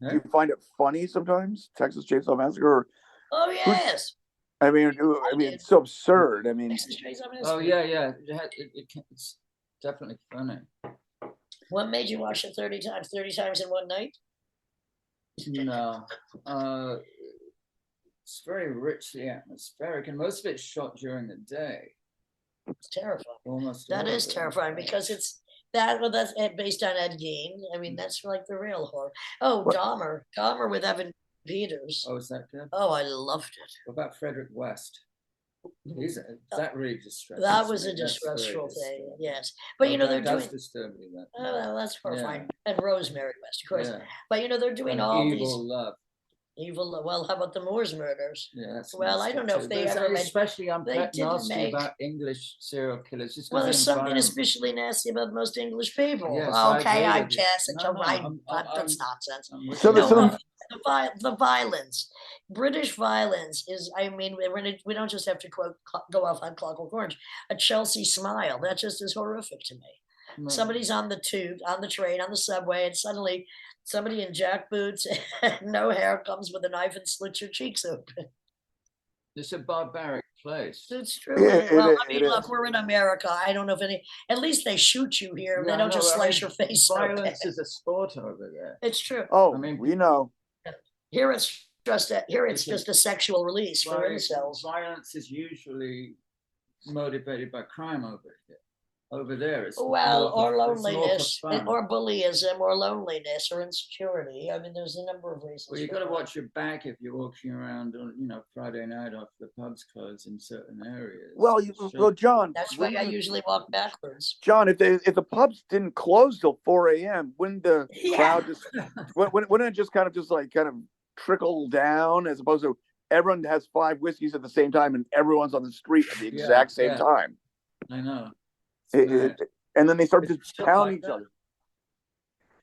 Do you find it funny sometimes? Texas Chainsaw Massacre? Oh, yes. I mean, it's so absurd. I mean, Texas Chainsaw Massacre. Oh, yeah. It's definitely funny. What made you watch it 30 times? 30 times in one night? No. It's very richly atmospheric, and most of it's shot during the day. It's terrifying. Almost. That is terrifying, because it's that's based on Ed Gein. I mean, that's like the real horror. Oh, Dahmer with Evan Peters. Oh, is that good? Oh, I loved it. What about Frederick West? That really distressed. That was a distressful thing, yes. But they're doing. Disturbing, that. Oh, well, that's horrifying. Yeah. And Rosemary West, of course. Yeah. But they're doing all evil these love. Evil love. Well, how about the Moors murders? Yeah, that's well, I don't know if they ever made. Especially I'm nasty about English serial killers. Just well, there's something especially nasty about most English people. Yes, okay, I guess it's right. That's nonsense. So the violence, British violence is. I mean, we don't just have to go off on Clockwork Orange. A Chelsea Smile. That just is horrific to me. No. Somebody's on the tube, on the train, on the subway, and suddenly somebody in jack boots and no hair comes with a knife and slits your cheeks open. It's a barbaric place. It's true. Well, I mean, look, we're in America. I don't know if at least they shoot you here. They don't just slice your face. Violence is a sport over there. It's true. Oh, I mean, we know. Here it's just a sexual release for incels. Violence is usually motivated by crime over here. Over there, it's or loneliness, or bullyism, or loneliness, or insecurity. I mean, there's a number of reasons. Well, you got to watch your back if you're walking around on, Friday night after the pub's closed in certain areas. Well, John. That's why I usually walk backwards. John, if the pubs didn't close till 4 a.m., wouldn't the crowd just wouldn't it just kind of trickle down, as opposed to everyone has 5 whiskeys at the same time and everyone's on the street at the exact same time? I know. And then they start to pound each other.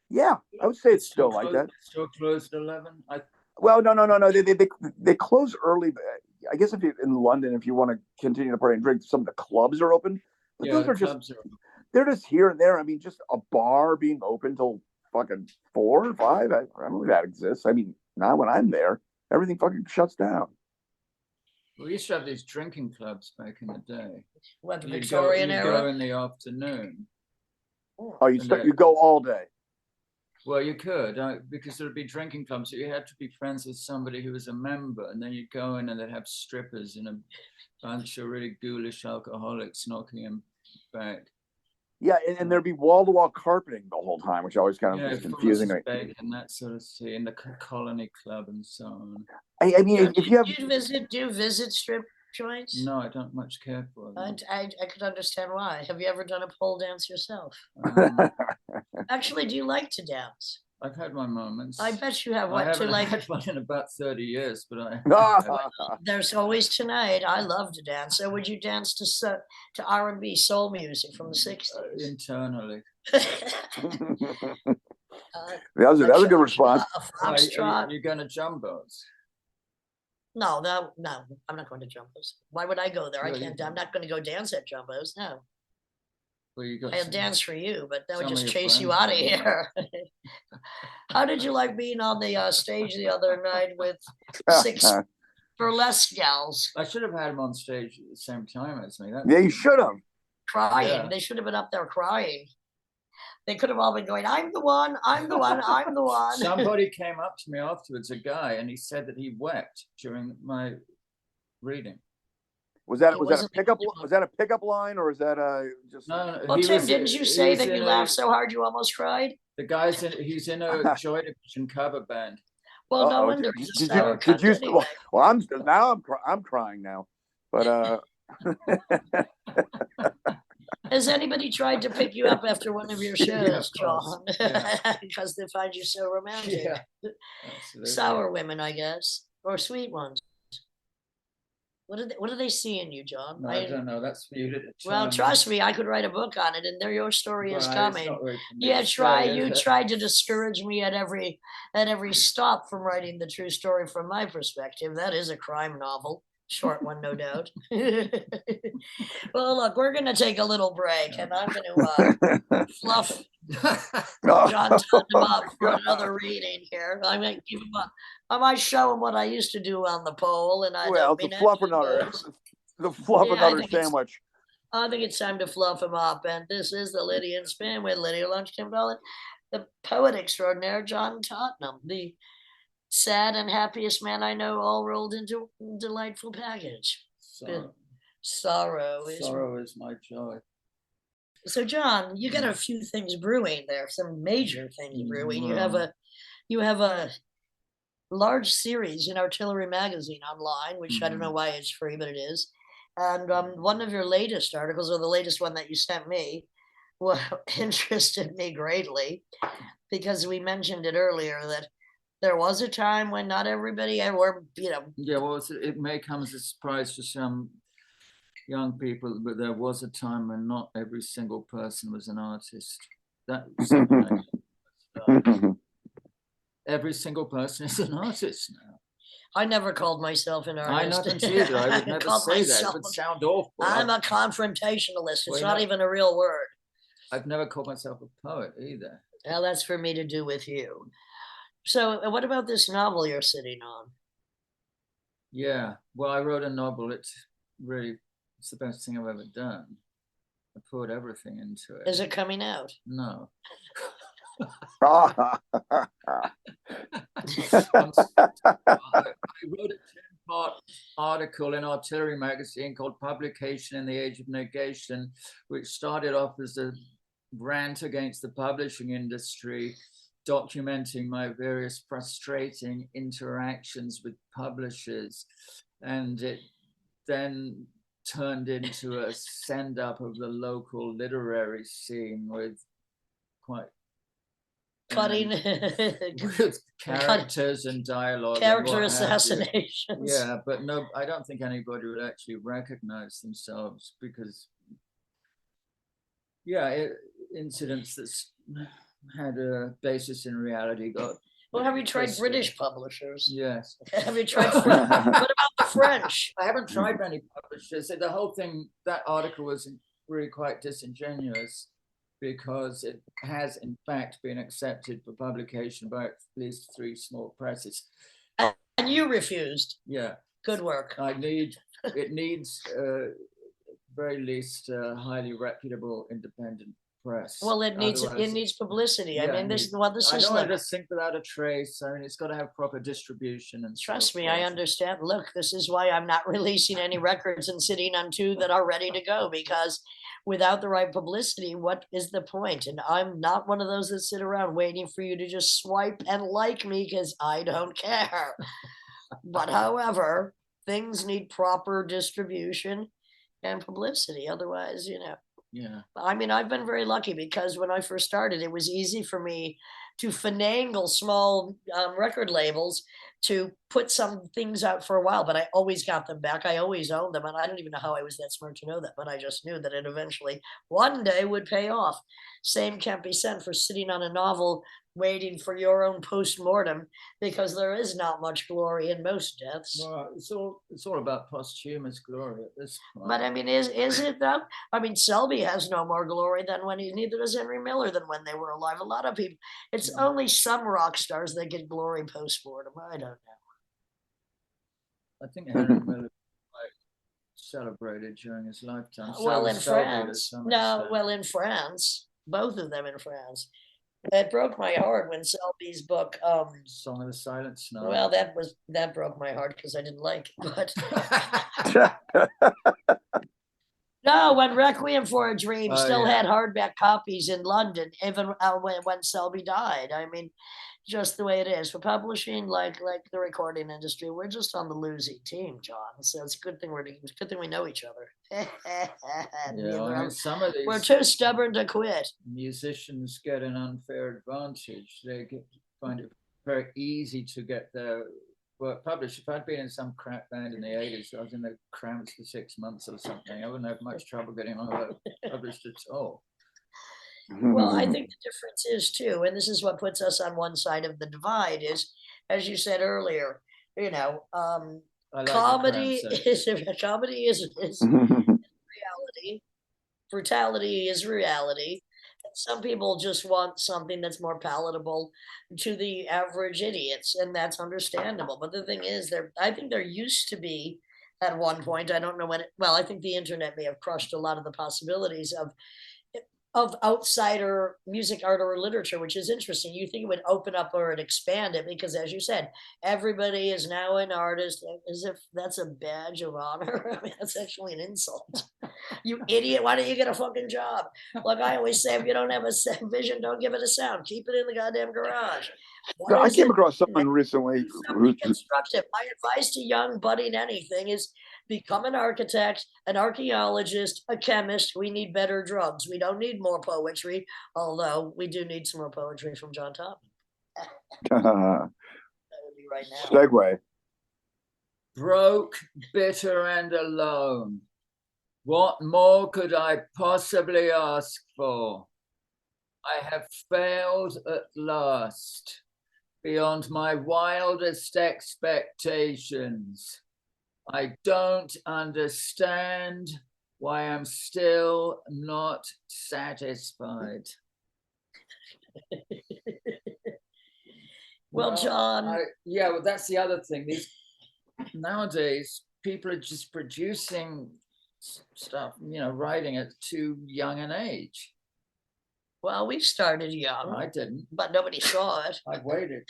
Yeah, I would say it's still like that. Still closed at 11. Well, no. They close early. I guess if you're in London, if you want to continue to party and drink, some of the clubs are open. But those are they're just here and there. I mean, just a bar being open till fucking 4 or 5. I don't know if that exists. I mean, not when I'm there. Everything fucking shuts down. We used to have these drinking clubs back in the day. What, the Victorian era? You go in the afternoon. Oh, you go all day. Well, you could, because there'd be drinking clubs. So you had to be friends with somebody who was a member, and then you'd go in and they'd have strippers and a bunch of really ghoulish alcoholics knocking them back. Yeah, and there'd be wall-to-wall carpeting the whole time, which always kind of was confusing. And that sort of thing, in the Colony Club and so on. I mean, if you have... Do you visit strip joints? No, I don't much care for them. I could understand why. Have you ever done a pole dance yourself? Actually, do you like to dance? I've had my moments. I bet you have. I haven't had one in about 30 years, but there's always tonight. I love to dance. So would you dance to R&B soul music from the 60s? Internally. That was a good response. You're going to jumbos? No, no, no, I'm not going to Jumbo's. Why would I go there? I Well, can't. I'm not going to go dance at Jumbo's. No, Well, you got I'll some, dance for you, but that would some of just your chase you friends out of going there. here. How did you like being on the stage the other night with 6 burlesque gals I should have had him on stage at the same time as me. Yeah, you should have. crying? Yeah. They should have been up there crying. They could have all been going, "I'm the one, I'm the one, I'm the one." Somebody came up to me afterwards, a guy, and he said that he wept during my reading. Was that He a wasn't the pickup? only one. Was that a pickup line, or is that just? No, Well, he Tim, was. didn't you he say was that in you a- laughed so hard you almost cried? The guy's in. He's in a Joy Division cover band. Well, no Uh-oh. wonder he's a Did sour you? Did cunt you? anyway. Well, I'm crying now, but Has anybody tried to pick you up after one of your Yeah, shows, of course. John? Yeah. Because they find you so romantic. Yeah, absolutely. Sour women, I guess, or sweet ones. What do they see in you, John? No, I don't know. That's for you to Well, determine. trust me, I could write a book on it, and there your story is Well, coming. it's not really for me Yeah, to say, you is it? tried to discourage me at every stop from writing the true story from my perspective. That is a crime novel. Short one, no doubt. Well, look, we're going to take a little break, and I'm going to fluff John Tottenham up for another reading here. I might give him I might show him what I used to do on the pole, and I well, don't the mean fluff any another, of those. the fluff Yeah, another sandwich. I think it's time to fluff him up, and this is the Lydia and Spin with Lydia Lunch Kimberlin, the poet extraordinaire John Tottenham, the sad and happiest man I know, all rolled into a delightful package. Sorrow Sorrow is my joy. So, John, you got a few things brewing there, some major things brewing. You have a large series in Artillery Magazine online, which I don't know why it's free, but it is. And one of your latest articles, or the latest one that you sent me, well, interested me greatly because we mentioned it earlier that there was a time when not everybody, or Yeah, well, it may come as a surprise to some young people, but there was a time when not every single person was an artist. That every single person is an artist now. I never called myself an artist. I never either. I would never called say that. myself- It would sound awful. I'm a confrontationalist. It's Well, not even a real word. I've never called myself a poet either. Well, that's for me to do with you. So, what about this novel you're sitting on? Yeah, well, I wrote a novel. It's the best thing I've ever done. I poured everything into it. Is it coming out? No. Ah. I wrote a 10-part article in Artillery magazine called Publication in the Age of Negation, which started off as a rant against the publishing industry, documenting my various frustrating interactions with publishers. And it then turned into a send-up of the local literary scene with quite Cutting with characters and dialogue, character and assassinations. Yeah, but no, I don't think anybody would actually recognize themselves because, incidents that's had a basis in reality got. Well, have you tried British publishers? Yes. Have you tried French? What about the French? I haven't tried many publishers. The whole thing, that article was really quite disingenuous because it has in fact been accepted for publication by at least 3 small presses. And you refused. Yeah. Good work. It needs very least highly reputable independent press. Well, it needs publicity. Yeah, I mean, this is what this I is don't like. want to sink without a trace. I mean, it's got to have proper distribution and Trust so me, I forth. understand. Look, this is why I'm not releasing any records and sitting on 2 that are ready to go, because without the right publicity, what is the point? And I'm not one of those that sit around waiting for you to just swipe and like me because I don't care. But however, things need proper distribution and publicity. Otherwise, Yeah. I mean, I've been very lucky because when I first started, it was easy for me to finagle small record labels to put some things out for a while, but I always got them back. I always owned them. And I don't even know how I was that smart to know that, but I just knew that it eventually one day would pay off. Same can't be said for sitting on a novel waiting for your own post-mortem, because there is not much glory in most deaths. Well, it's all about posthumous glory at this point. But I mean, is it though? I mean, Selby has no more glory than when neither does Henry Miller than when they were alive. A lot of people, it's only some rock stars that get glory post-mortem. I don't know. I think Henry Miller celebrated during his lifetime. Well, in Selby France, to some no, extent. well, in France, both of them in France. It broke my heart when Selby's book, Song of the Silent Snow. well, that broke my heart because I didn't like it. But no, when Requiem for a Dream still had hardback copies in London, even when Selby died. I mean, just the way it is for publishing, like the recording industry, we're just on the losing team, John. So it's a good thing we know each other. Some of these we're too stubborn to quit. Musicians get an unfair advantage. They find it very easy to get their work published. If I'd been in some crap band in the 80s, I was in the Cramps for 6 months or something, I wouldn't have much trouble getting my work published at all. Well, I think the difference is too, and this is what puts us on one side of the divide, is, as you said earlier, comedy is reality, brutality is reality. Some people just want something that's more palatable to the average idiots, and that's understandable. But the thing is, I think there used to be, at one point, I don't know when, I think the internet may have crushed a lot of the possibilities of outsider music, art, or literature, which is interesting. You think it would open up or expand it, because, as you said, everybody is now an artist, as if that's a badge of honor. I mean, that's actually an insult. You idiot, why don't you get a fucking job? Like I always say, if you don't have a vision, don't give it a sound. Keep it in the goddamn garage. I came across someone recently. Constructive. My advice to young budding anything is become an architect, an archaeologist, a chemist. We need better drugs. We don't need more poetry, although we do need some more poetry from John Topman. That would be right now. Segue. Broke, bitter, and alone. What more could I possibly ask for? I have failed at last, beyond my wildest expectations. I don't understand why I'm still not satisfied. Well, John. Well, that's the other thing. Nowadays, people are just producing stuff, writing at too young an age. Well, we started young. I didn't. But nobody saw it. I waited.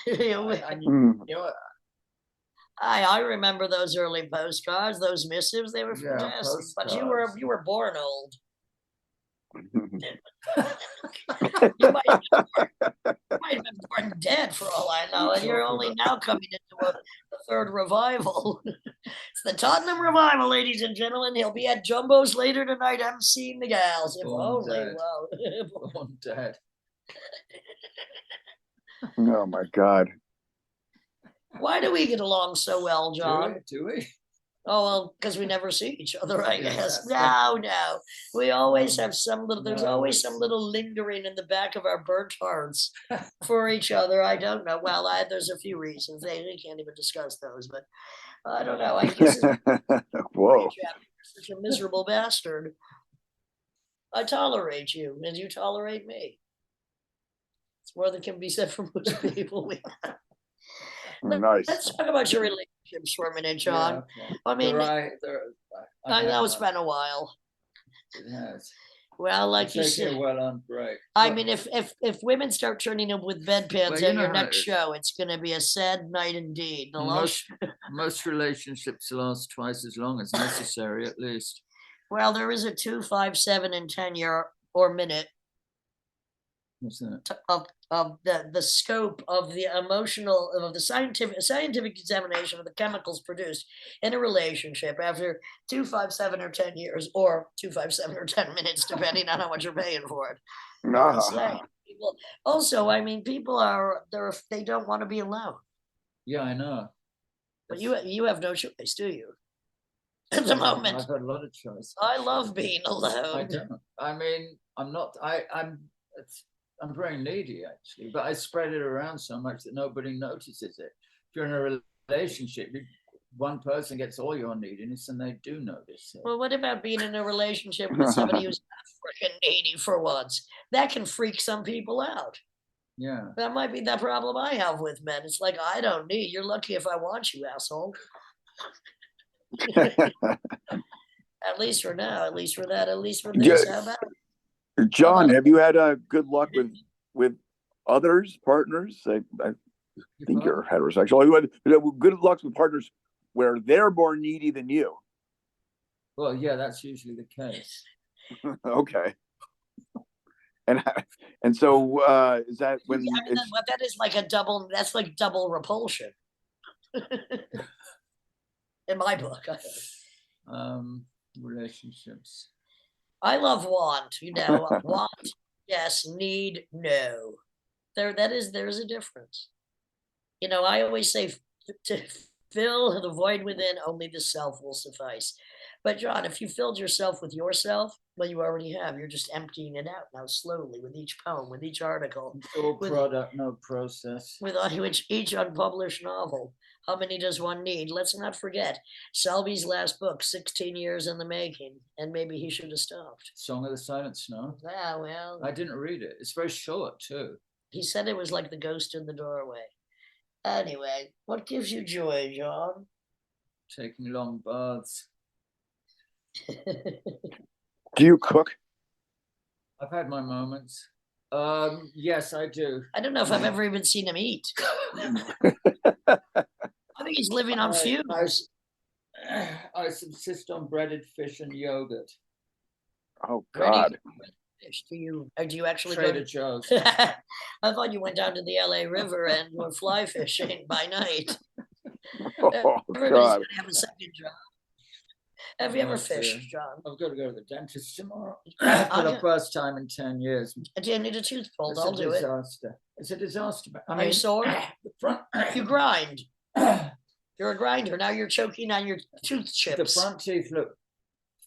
I remember those early postcards, those missives. They were fantastic. But you were born old. You might have been born dead for all I know, and you're only now coming into a third revival. It's the Tottenham revival, ladies and gentlemen. He'll be at Jumbo's later tonight, emceeing the gals. If only. Well, born dead. Oh my God. Why do we get along so well, John? Do we? Oh, well, because we never see each other, I guess. No. We always have there's always some little lingering in the back of our burnt hearts for each other. I don't know. Well, there's a few reasons. We can't even discuss those, but I don't know. I guess whoa. You're such a miserable bastard. I tolerate you, and you tolerate me. It's more than can be said for most people. Nice. Let's talk about your relationships for a minute, John. I mean, I know it's been a while. It has. Well, like you said, on break. I mean, if women start turning up with bedpans at your next show, it's going to be a sad night indeed. Most relationships last twice as long as necessary, at least. Well, there is a 2, 5, 7, and 10 year or minute. What's that? Of the scope of the scientific examination of the chemicals produced in a relationship after 2, 5, 7, or 10 years, or 2, 5, 7, or 10 minutes, depending on how much you're paying for it. Also, I mean, people they don't want to be alone. Yeah, I know. But you have no choice, do you? At the moment, I've had a lot of choice. I love being alone. I don't. I mean, I'm not. I'm very needy, actually, but I spread it around so much that nobody notices it. If you're in a relationship, one person gets all your neediness and they do notice it. Well, what about being in a relationship with somebody who's not freaking needy for once? That can freak some people out. Yeah. That might be the problem I have with men. It's like, I don't need. You're lucky if I want you, asshole. At least for now. At least for that. At least for this. How about John, have you had good luck with others, partners? I think you're heterosexual. You had good luck with partners where they're more needy than you. Well, yeah, that's usually the case. Okay. And so is that when that is like a double? That's like double repulsion. In my book, relationships. I love want. Want, yes. Need, no. There's a difference. I always say to fill the void within, only the self will suffice. But John, if you filled yourself with yourself, well, you already have. You're just emptying it out now slowly with each poem, with each article. It's all product, no process. With each unpublished novel. How many does one need? Let's not forget Selby's last book, 16 years in the making, and maybe he should have stopped. Song of the Silent Snow? Yeah, well. I didn't read it. It's very short, too. He said it was like the ghost in the doorway. Anyway, what gives you joy, John? Taking long baths. Do you cook? I've had my moments. Yes, I do. I don't know if I've ever even seen him eat. I think he's living on fumes. I subsist on breaded fish and yogurt. Oh God! Do you actually Trader Joe's? I thought you went down to the LA River and were fly fishing by night. Oh Everybody's God! gonna have a second job. Have you ever fished, John? I've got to go to the dentist tomorrow for the first time in 10 years. Do you need a tooth pulled? I'll do it. It's a disaster. Are you sore? The front. You grind. You're a grinder. Now you're choking on your tooth chips. The front teeth look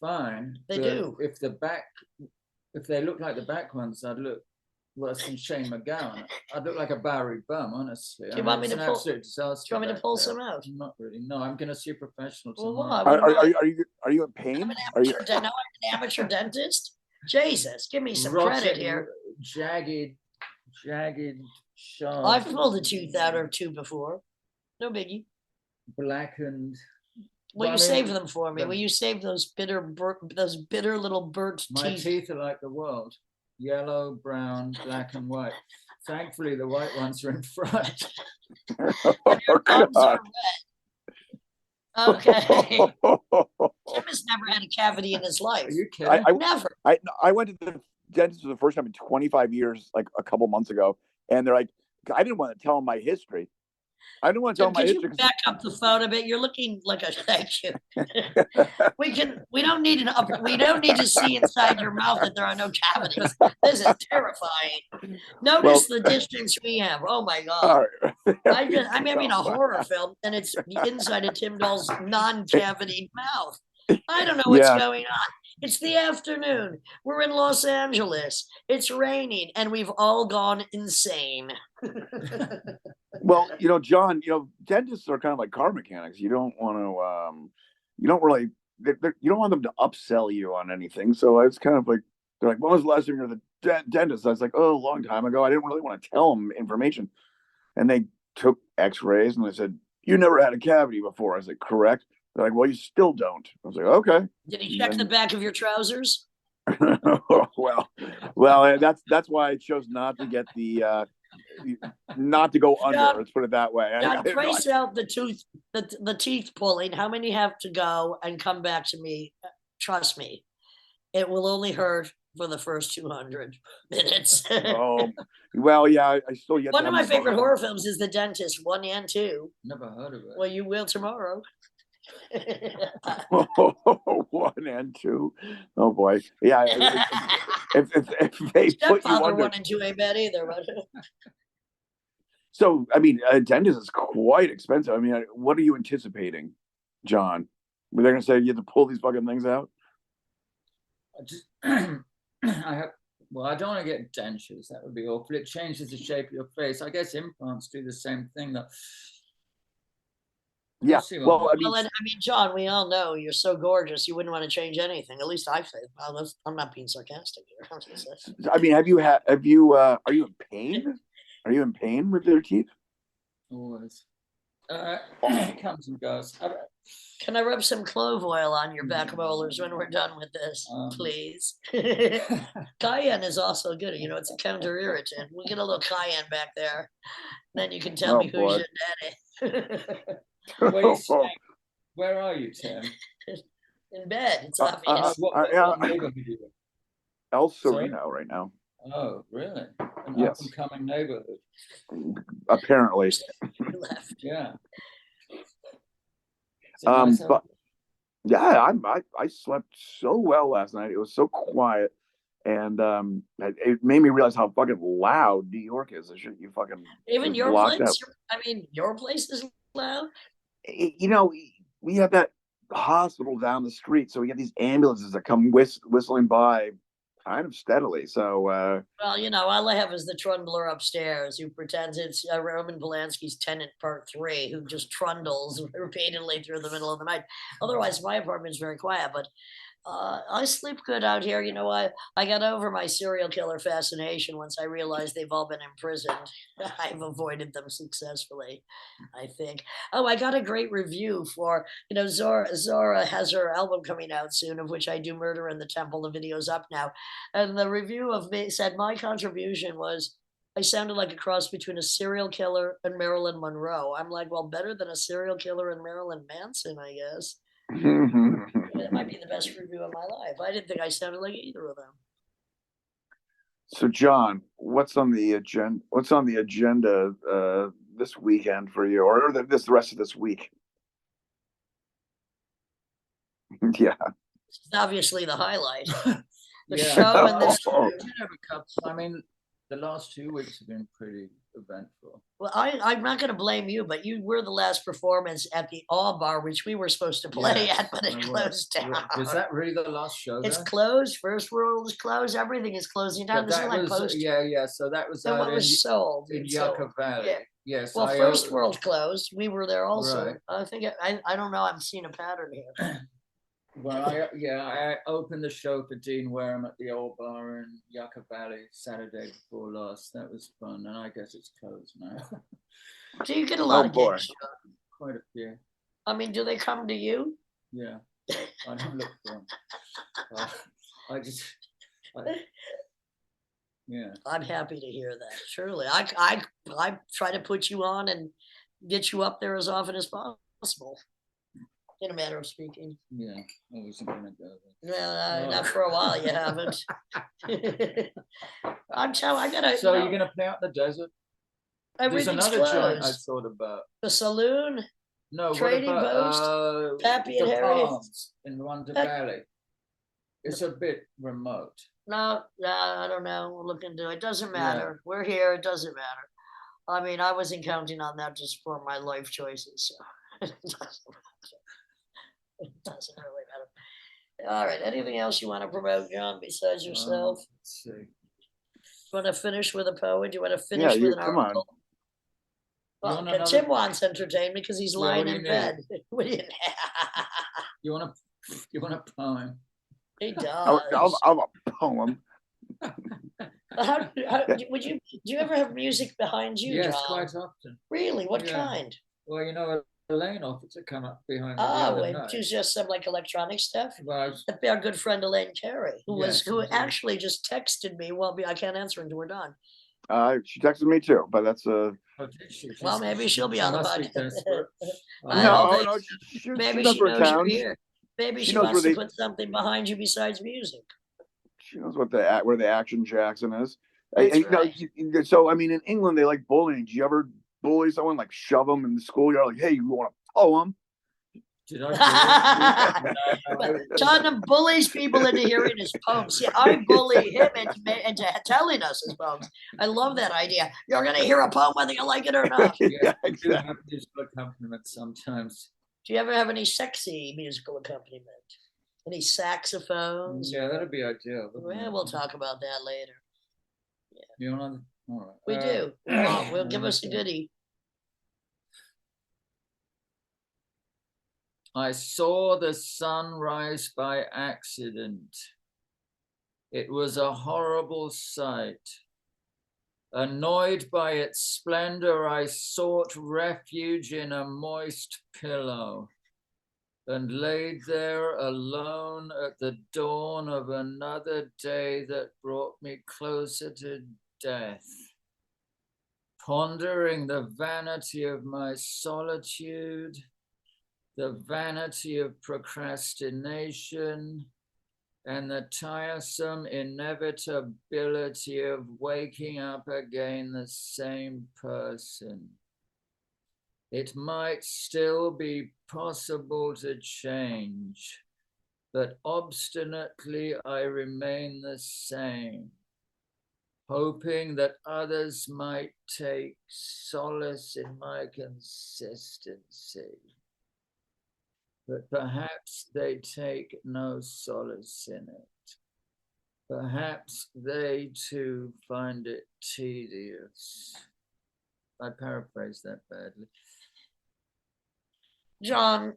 fine. They do. If they look like the back ones, I'd look worse than Shane McGowan. I'd look like a Bowery bum, honestly. Do you want me to pull? Absolute disaster. Do you want me to pull some out? Not really. No, I'm going to see a professional tomorrow. Well, are you in pain? I'm an amateur dentist. Jesus, give me some credit here. Jagged, sharp. I've pulled a tooth out or two before. No biggie. Blackened. Will you save them for me? Will you save those bitter little burnt teeth? My teeth are like the world. Yellow, brown, black, and white. Thankfully, the white ones are in front. And your gums are red. Okay. Tim has never had a cavity in his life. Are you kidding? Never. I went to the dentist for the first time in 25 years, like a couple months ago, and they're like, I didn't want to tell them my history. I didn't want to tell them my history. Could you back up the phone a bit? You're looking like a thank you. We don't need to see inside your mouth that there are no cavities. This is terrifying. Notice the distance we have. Oh my God. I'm having a horror film and it's the inside of Tim Dahl's non-cavity mouth. I don't know what's going on. It's the afternoon. We're in Los Angeles. It's raining and we've all gone insane. Well, John, dentists are kind of like car mechanics. You don't want to, you don't want them to upsell you on anything. So it's kind of like, they're like, when was the last time you were the dentist? I was like, oh, a long time ago. I didn't really want to tell them information. And they took x-rays and they said, you never had a cavity before. I was like, correct. They're like, well, you still don't. I was like, okay. Did he check the back of your trousers? well, that's why I chose not to get not to go under. John, let's put it that way. John, trace out the teeth pulling. How many have to go and come back to me? Trust me, it will only hurt for the first 200 minutes. Well, yeah, I still get one of my favorite horror films is The Dentist 1 and 2. Never heard of it. Well, you will tomorrow. 1 and 2. Oh boy, yeah. If they put you under 1 and 2 ain't bad either. But... So, I mean, a dentist is quite expensive. I mean, what are you anticipating, John? They're going to say you have to pull these fucking things out? I have Well, I don't want to get dentures. That would be awful. It changes the shape of your face. I guess implants do the same thing. That. Yeah. Well, I mean, Well, and I mean, John, we all know you're so gorgeous. You wouldn't want to change anything. At least I say. Well, I'm not being sarcastic here. I mean, are you in pain? Are you in pain with your teeth? Always. It comes and goes. Can I rub some clove oil on your back molars when we're done with this, please? Cayenne is also good. You know, it's a counter irritant. We'll get a little cayenne back there. Then you can tell me who's your daddy. Where are you, Tim? In bed. It's obvious. What neighborhood are you in? El Sereno right now. Oh, really? An Yes. up-and-coming neighborhood. Apparently. Left. Yeah. But yeah, I slept so well last night. It was so quiet, and it made me realize how fucking loud New York is. You fucking even your place. Out. I mean, your place is loud. You know, we have that hospital down the street, so we get these ambulances that come whistling by kind of steadily. So well, you know, all I have is the trundler upstairs who pretends it's Roman Polanski's Tenant Part 3, who just trundles repeatedly through the middle of the night. Otherwise, my apartment's very quiet, but I sleep good out here. You know, I got over my serial killer fascination once I realized they've all been imprisoned. I've avoided them successfully, I think. Oh, I got a great review for, you know, Zora has her album coming out soon, of which I do Murder in the Temple. The video's up now. And the review of me said my contribution was, I sounded like a cross between a serial killer and Marilyn Monroe. I'm like, well, better than a serial killer and Marilyn Manson, I guess. That might be the best review of my life. I didn't think I sounded like either of them. So, John, what's on the agenda? What's on the agenda this weekend for you, or the rest of this week? Yeah, it's obviously the highlight. The show and this. I mean, the last 2 weeks have been pretty eventful. Well, I'm not going to blame you, but you were the last performance at the All Bar, which we were supposed to play at, but it closed down. Was that really the last show? It's closed. First World is closed. Everything is closing down. So that was and what was sold in Yucca Valley. Yeah. Yes. Well, First World closed. We were there also. Right. I think I don't know. I'm seeing a pattern here. Well, I opened the show for Dean Wareham at the Old Bar in Yucca Valley Saturday before last. That was fun, and I guess it's closed now. Do you get a lot of gigs? Quite a few. I mean, do they come to you? Yeah, I don't look for them. Yeah. I'm happy to hear that. Surely, I try to put you on and get you up there as often as possible. In a matter of speaking. Yeah, I wasn't gonna go there. Well, not for a while. You haven't. I'm telling. I gotta. So you're gonna play out in the desert? There's another joint I thought about. The saloon. No, Trading Post. Pappy and Harry. In Wonder Valley. It's a bit remote. No, I don't know. We'll look into it. It doesn't matter. Yeah. We're here. It doesn't matter. I mean, I wasn't counting on that just for my life choices. So it doesn't matter. It doesn't really matter. All right. Anything else you want to promote, John, besides yourself? Let's see. You want to finish with a poem? Do you want to finish with an article? Well, Tim wants entertainment because he's lying in bed. What do you You want a poem? He does. I'll a poem. Do you ever have music behind you, yes, John? quite often. Really? What kind? Well, you know, Elaine offered to come up behind me. Oh, do just some like electronic stuff. Well, that'd be our good friend Elaine Carey, who actually just texted me. Well, I can't answer until we're done. She texted me too, but that's a. Well, maybe she'll be on the podcast. No, maybe she knows you're here. Maybe she wants to put something behind you besides music. She knows where the Action Jackson is. Right. So I mean, in England they like bullying. Do you ever bully someone, like shove them in the schoolyard? Like, hey, you want a poem? Did I? Tottenham bullies people into hearing his poems. See, I bully him into telling us his poems. I love that idea. You're going to hear a poem whether you like it or not. Yeah, I do have musical accompaniment sometimes. Do you ever have any sexy musical accompaniment? Any saxophones? Yeah, that'd be ideal. Well, we'll talk about that later. You want? All right. We do. We'll give us a goodie. I saw the sun rise by accident. It was a horrible sight. Annoyed by its splendor, I sought refuge in a moist pillow and laid there alone at the dawn of another day that brought me closer to death, pondering the vanity of my solitude, the vanity of procrastination, and the tiresome inevitability of waking up again the same person. It might still be possible to change, but obstinately I remain the same, hoping that others might take solace in my consistency. But perhaps they take no solace in it. Perhaps they too find it tedious. I paraphrase that badly. John,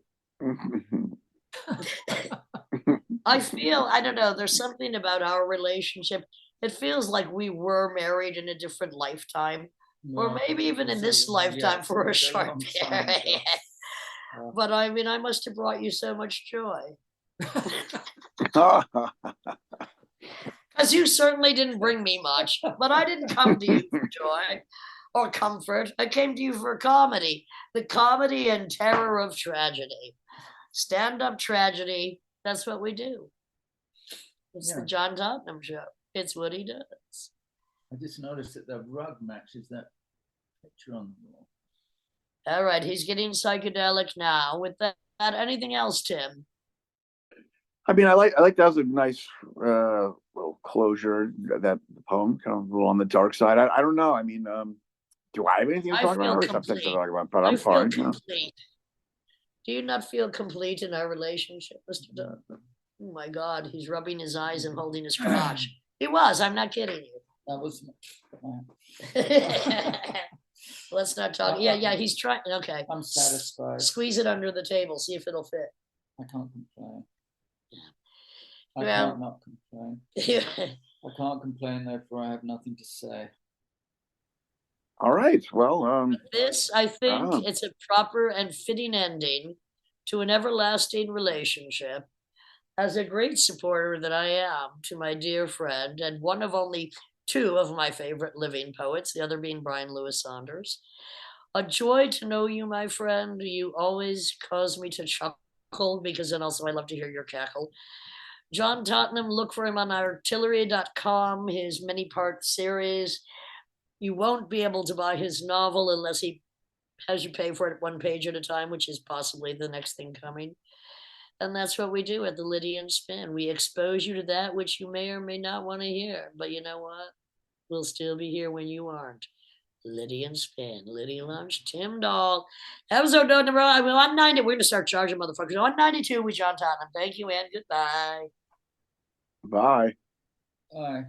I feel, I don't know, there's something about our relationship. It feels like we were married in a different lifetime, or maybe even in this lifetime for a short period. But I mean, I must have brought you so much joy. Because you certainly didn't bring me much, but I didn't come to you for joy or comfort. I came to you for comedy, the comedy and terror of tragedy. Stand-up tragedy, that's what we do. It's the John Tottenham show. It's what he does. I just noticed that the rug matches that picture on the wall. All right, he's getting psychedelic now. With that, anything else, Tim? I mean, I like that was a nice little closure. That poem kind of a little on the dark side. I don't know. I mean, do I have anything to talk about? Or something to talk about? But I'm fine. Complete. Do you not feel complete in our relationship, Mr. Dunn? Oh my God, he's rubbing his eyes and holding his crotch. He was. I'm not kidding you. That was. Let's not talk. Yeah, he's trying. Okay. I'm satisfied. Squeeze it under the table. See if it'll fit. I can't complain. I can't not complain. I can't complain, therefore I have nothing to say. All right. Well, this, I think, it's a proper and fitting ending to an everlasting relationship. As a great supporter that I am to my dear friend, and one of only two of my favorite living poets, the other being Brian Lewis Saunders. A joy to know you, my friend. You always cause me to chuckle, because then also I love to hear your cackle. John Tottenham, look for him on artillery.com, his many-part series. You won't be able to buy his novel unless he has you pay for it 1 page at a time, which is possibly the next thing coming. And that's what we do at the Lydia and Spin. We expose you to that which you may or may not want to hear. But you know what? We'll still be here when you aren't. Lydia and Spin, Lydia Lunch, Tim Dahl. Episode number 190. We're going to start charging motherfuckers. 192 with John Tottenham. Thank you and goodbye. Bye. Bye.